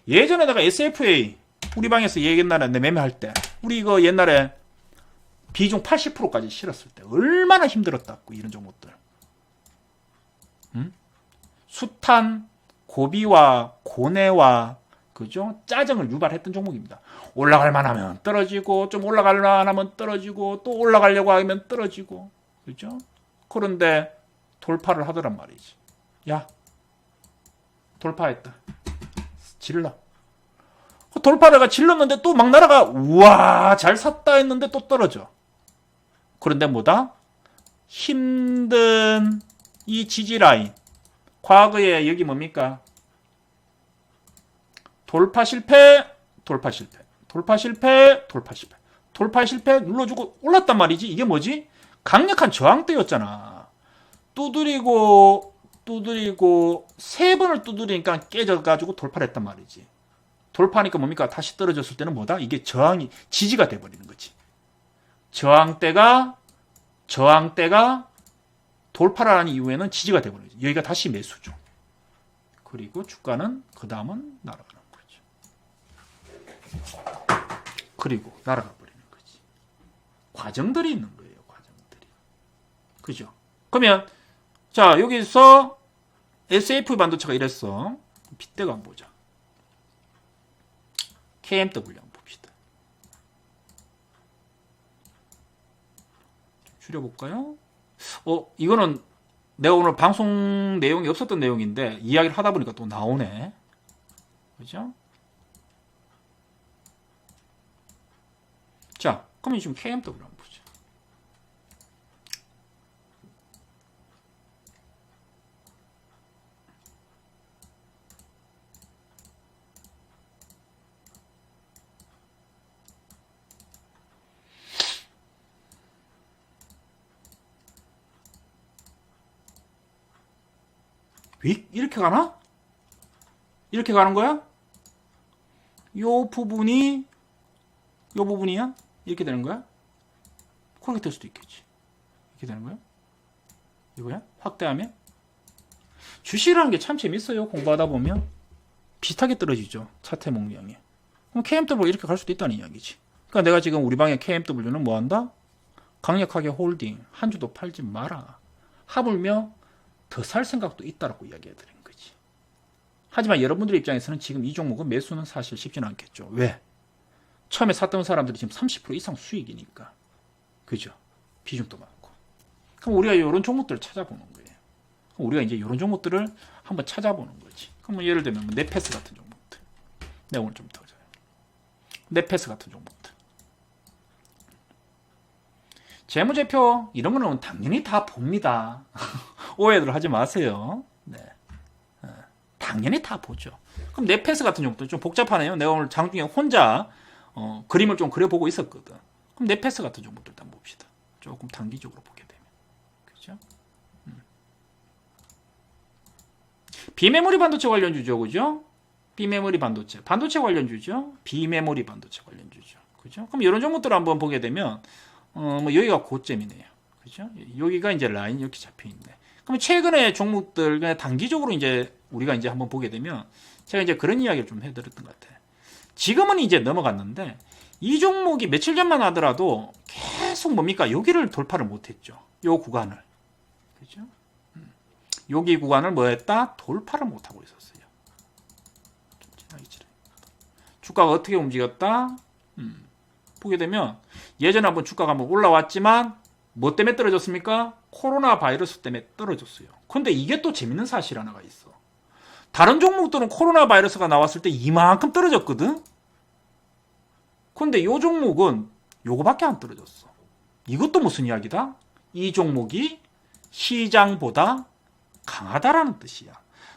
예전에 내가 SFA 우리 방에서 옛날에 내 매매할 때 우리 이거 옛날에 비중 80%까지 실었을 때 얼마나 힘들었다고 이런 종목들. 숱한 고비와 고뇌와 그죠? 짜증을 유발했던 종목입니다. 올라갈 만하면 떨어지고 좀 올라갈 만하면 떨어지고 또 올라가려고 하면 떨어지고 그죠? 그런데 돌파를 하더란 말이지. 야, 돌파했다. 질러. 돌파를 질렀는데 또 막 날아가. 우와, 잘 샀다 했는데 또 떨어져. 그런데 뭐다? 힘든 이 지지라인. 과거에 여기 뭡니까? 돌파 실패, 돌파 실패, 돌파 실패, 돌파 실패, 돌파 실패 눌러주고 올랐단 말이지. 이게 뭐지? 강력한 저항대였잖아. 두드리고 세 번을 두드리니까 깨져가지고 돌파를 했단 말이지. 돌파하니까 뭡니까? 다시 떨어졌을 때는 뭐다? 이게 저항이 지지가 돼버리는 거지. 저항대가 돌파를 하는 이후에는 지지가 돼버리는 거지. 여기가 다시 매수죠. 그리고 주가는 그 다음은 날아가는 거죠. 그리고 날아가 버리는 거지. 과정들이 있는 거예요. 과정들이. 그죠? 그러면 자 여기서 SFV 반도체가 이랬어. 빗대가 한번 보자. KMW 한번 봅시다. 좀 줄여볼까요? 이거는 내가 오늘 방송 내용이 없었던 내용인데 이야기를 하다 보니까 또 나오네. 그죠? 자, 그러면 지금 KMW 한번 보자. 이렇게 가나? 이렇게 가는 거야? 요 부분이야? 이렇게 되는 거야? 그렇게 될 수도 있겠지. 이렇게 되는 거야? 이거야? 확대하면? 주식이라는 게 참 재밌어요. 공부하다 보면. 비슷하게 떨어지죠. 차트 목록이. 그럼 KMW 이렇게 갈 수도 있다는 이야기지. 그러니까 내가 지금 우리 방에 KMW는 뭐 한다? 강력하게 홀딩. 한 주도 팔지 마라. 하물며 더 살 생각도 있다라고 이야기해 드린 거지. 하지만 여러분들의 입장에서는 지금 이 종목은 매수는 사실 쉽지는 않겠죠. 왜? 처음에 샀던 사람들이 지금 30% 이상 수익이니까. 그죠? 비중도 많고. 그럼 우리가 이런 종목들을 찾아보는 거예요. 그럼 우리가 이제 이런 종목들을 한번 찾아보는 거지. 그럼 예를 들면 넷패스 같은 종목들. 내가 오늘 좀 더 줘요. 넷패스 같은 종목들. 재무제표 이런 거는 당연히 다 봅니다. 오해들 하지 마세요. 네. 당연히 다 보죠. 그럼 넷패스 같은 종목도 좀 복잡하네요. 내가 오늘 장중에 혼자 그림을 좀 그려보고 있었거든. 그럼 넷패스 같은 종목들 일단 봅시다. 조금 단기적으로 보게 되면. 그죠? 비메모리 반도체 관련주죠. 그죠? 비메모리 반도체. 반도체 관련주죠. 비메모리 반도체 관련주죠. 그죠? 그럼 이런 종목들을 한번 보게 되면, 뭐 여기가 고점이네요. 그죠? 여기가 이제 라인 이렇게 잡혀 있네. 그럼 최근에 종목들, 그냥 단기적으로 이제 우리가 이제 한번 보게 되면, 제가 이제 그런 이야기를 좀 해드렸던 것 같아요. 지금은 이제 넘어갔는데, 이 종목이 며칠 전만 하더라도 계속 뭡니까? 여기를 돌파를 못했죠. 요 구간을. 그죠? 여기 구간을 뭐 했다? 돌파를 못하고 있었어요. 주가가 어떻게 움직였다? 보게 되면 예전에 한번 주가가 한번 올라왔지만 뭐 때문에 떨어졌습니까? 코로나 바이러스 때문에 떨어졌어요. 근데 이게 또 재밌는 사실 하나가 있어. 다른 종목들은 코로나 바이러스가 나왔을 때 이만큼 떨어졌거든? 근데 이 종목은 요거밖에 안 떨어졌어. 이것도 무슨 이야기다? 이 종목이 시장보다 강하다라는 뜻이야.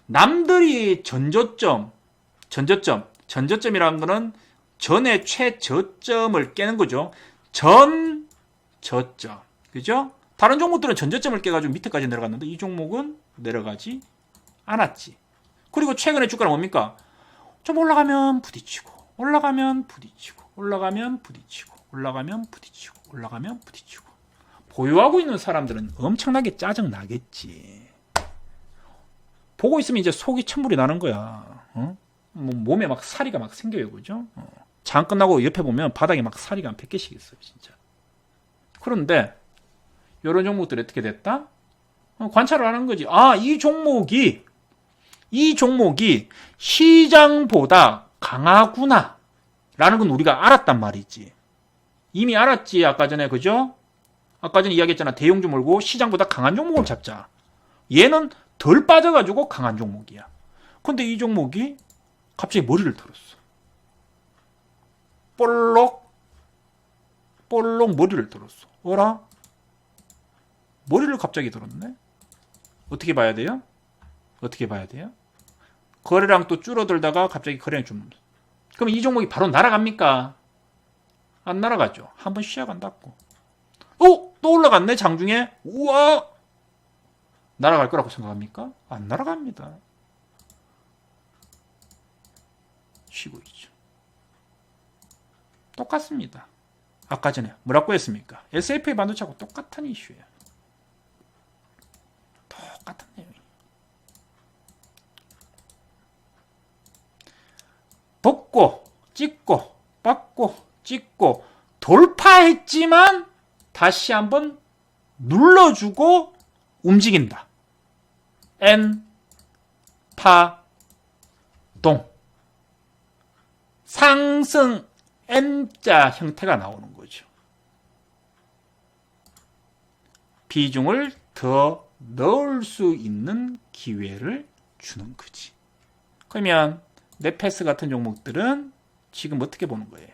남들이 전저점이라는 거는 전의 최저점을 깨는 거죠. 전저점. 그죠? 다른 종목들은 전저점을 깨가지고 밑에까지 내려갔는데 이 종목은 내려가지 않았지. 그리고 최근에 주가는 뭡니까? 좀 올라가면 부딪히고, 올라가면 부딪히고, 올라가면 부딪히고, 올라가면 부딪히고, 올라가면 부딪히고. 보유하고 있는 사람들은 엄청나게 짜증나겠지. 보고 있으면 이제 속이 천불이 나는 거야. 어? 몸에 막 사리가 막 생겨요. 그죠? 장 끝나고 옆에 보면 바닥에 막 사리가 한 100개씩 있어요. 진짜. 그런데 이런 종목들이 어떻게 됐다? 관찰을 하는 거지. 아, 이 종목이 시장보다 강하구나 라는 건 우리가 알았단 말이지. 이미 알았지. 아까 전에. 그죠? 아까 전에 이야기했잖아. 대용주 몰고 시장보다 강한 종목을 잡자. 얘는 덜 빠져가지고 강한 종목이야. 근데 이 종목이 갑자기 머리를 들었어. 볼록 머리를 들었어. 어라? 머리를 갑자기 들었네? 어떻게 봐야 돼요? 거래량 또 줄어들다가 갑자기 거래량 좀. 그럼 이 종목이 바로 날아갑니까? 안 날아가죠. 한번 시작 안 닿고. 또 올라갔네, 장중에? 우와! 날아갈 거라고 생각합니까? 안 날아갑니다. 쉬고 있죠. 똑같습니다. 아까 전에 뭐라고 했습니까? SFA 반도체하고 똑같은 이슈예요. 똑같은 내용이에요. 벗고 찍고 받고 찍고 돌파했지만 다시 한번 눌러주고 움직인다. N 파동 상승 N자 형태가 나오는 거죠. 비중을 더 넣을 수 있는 기회를 주는 거지. 그러면 넷패스 같은 종목들은 지금 어떻게 보는 거예요?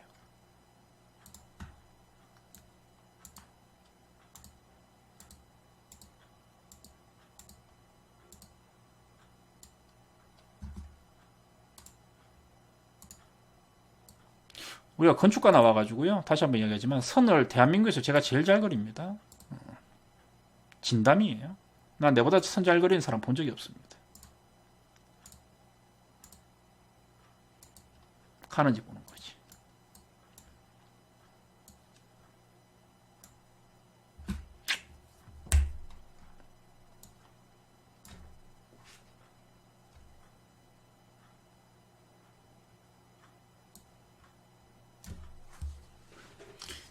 우리가 건축가 나와가지고요. 다시 한번 이야기하지만 선을 대한민국에서 제가 제일 잘 그립니다. 진담이에요. 난 내보다 선 잘 그리는 사람 본 적이 없습니다. 가는지 보는 거지.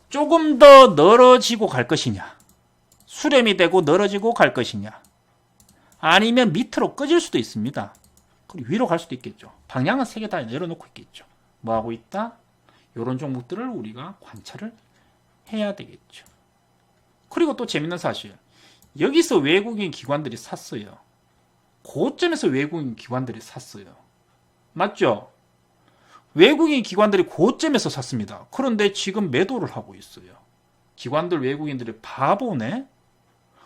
조금 더 늘어지고 갈 것이냐, 수렴이 되고 늘어지고 갈 것이냐, 아니면 밑으로 꺼질 수도 있습니다. 그리고 위로 갈 수도 있겠죠. 방향은 세 개 다 내려놓고 있겠죠. 뭐 하고 있다? 이런 종목들을 우리가 관찰을 해야 되겠죠. 그리고 또 재밌는 사실, 여기서 외국인 기관들이 샀어요. 고점에서 외국인 기관들이 샀어요. 맞죠? 외국인 기관들이 고점에서 샀습니다. 그런데 지금 매도를 하고 있어요. 기관들, 외국인들이 바보네?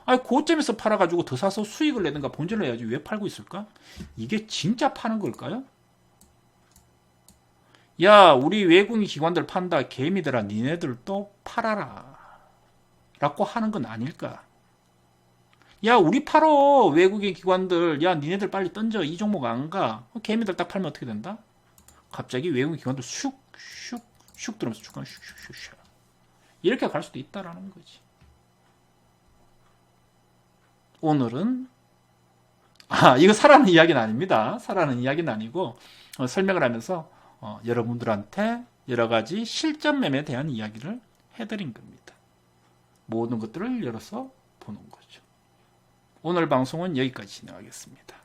아니, 고점에서 팔아가지고 더 사서 수익을 내든가 본전을 내야지 왜 팔고 있을까? 이게 진짜 파는 걸까요? 야, 우리 외국인 기관들 판다. 개미들아, 니네들도 팔아라. 라고 하는 건 아닐까? 야, 우리 팔어. 외국인 기관들. 야, 니네들 빨리 던져. 이 종목 안 가. 개미들 딱 팔면 어떻게 된다? 갑자기 외국인 기관들 슉, 슉, 슉 들어오면서 주가 슉, 슉, 슉, 슉. 이렇게 갈 수도 있다라는 거지. 오늘은 이거 사라는 이야기는 아닙니다. 사라는 이야기는 아니고 설명을 하면서 여러분들한테 여러 가지 실전 매매에 대한 이야기를 해드린 겁니다. 모든 것들을 열어서 보는 거죠. 오늘 방송은 여기까지 진행하겠습니다.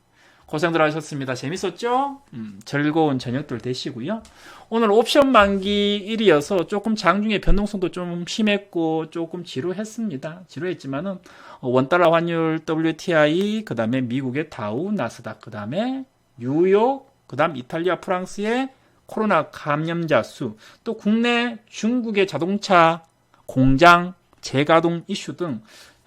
고생들 하셨습니다. 재밌었죠? 즐거운 저녁들 되시고요. 오늘 옵션 만기일이어서 조금 장중에 변동성도 좀 심했고 조금 지루했습니다. 지루했지만은 원달러 환율 WTI, 그 다음에 미국의 다우, 나스닥, 그 다음에 뉴욕, 그 다음 이탈리아, 프랑스의 코로나 감염자 수, 또 국내 중국의 자동차 공장 재가동 이슈 등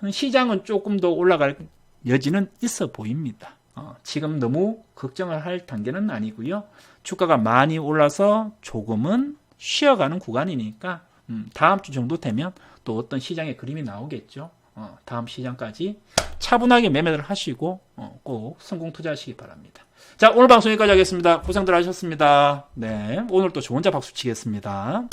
시장은 조금 더 올라갈 여지는 있어 보입니다. 지금 너무 걱정을 할 단계는 아니고요. 주가가 많이 올라서 조금은 쉬어가는 구간이니까 다음 주 정도 되면 또 어떤 시장의 그림이 나오겠죠. 다음 시장까지 차분하게 매매를 하시고 꼭 성공 투자하시기 바랍니다. 자, 오늘 방송 여기까지 하겠습니다. 고생들 하셨습니다. 네, 오늘 또 좋은 자 박수 치겠습니다.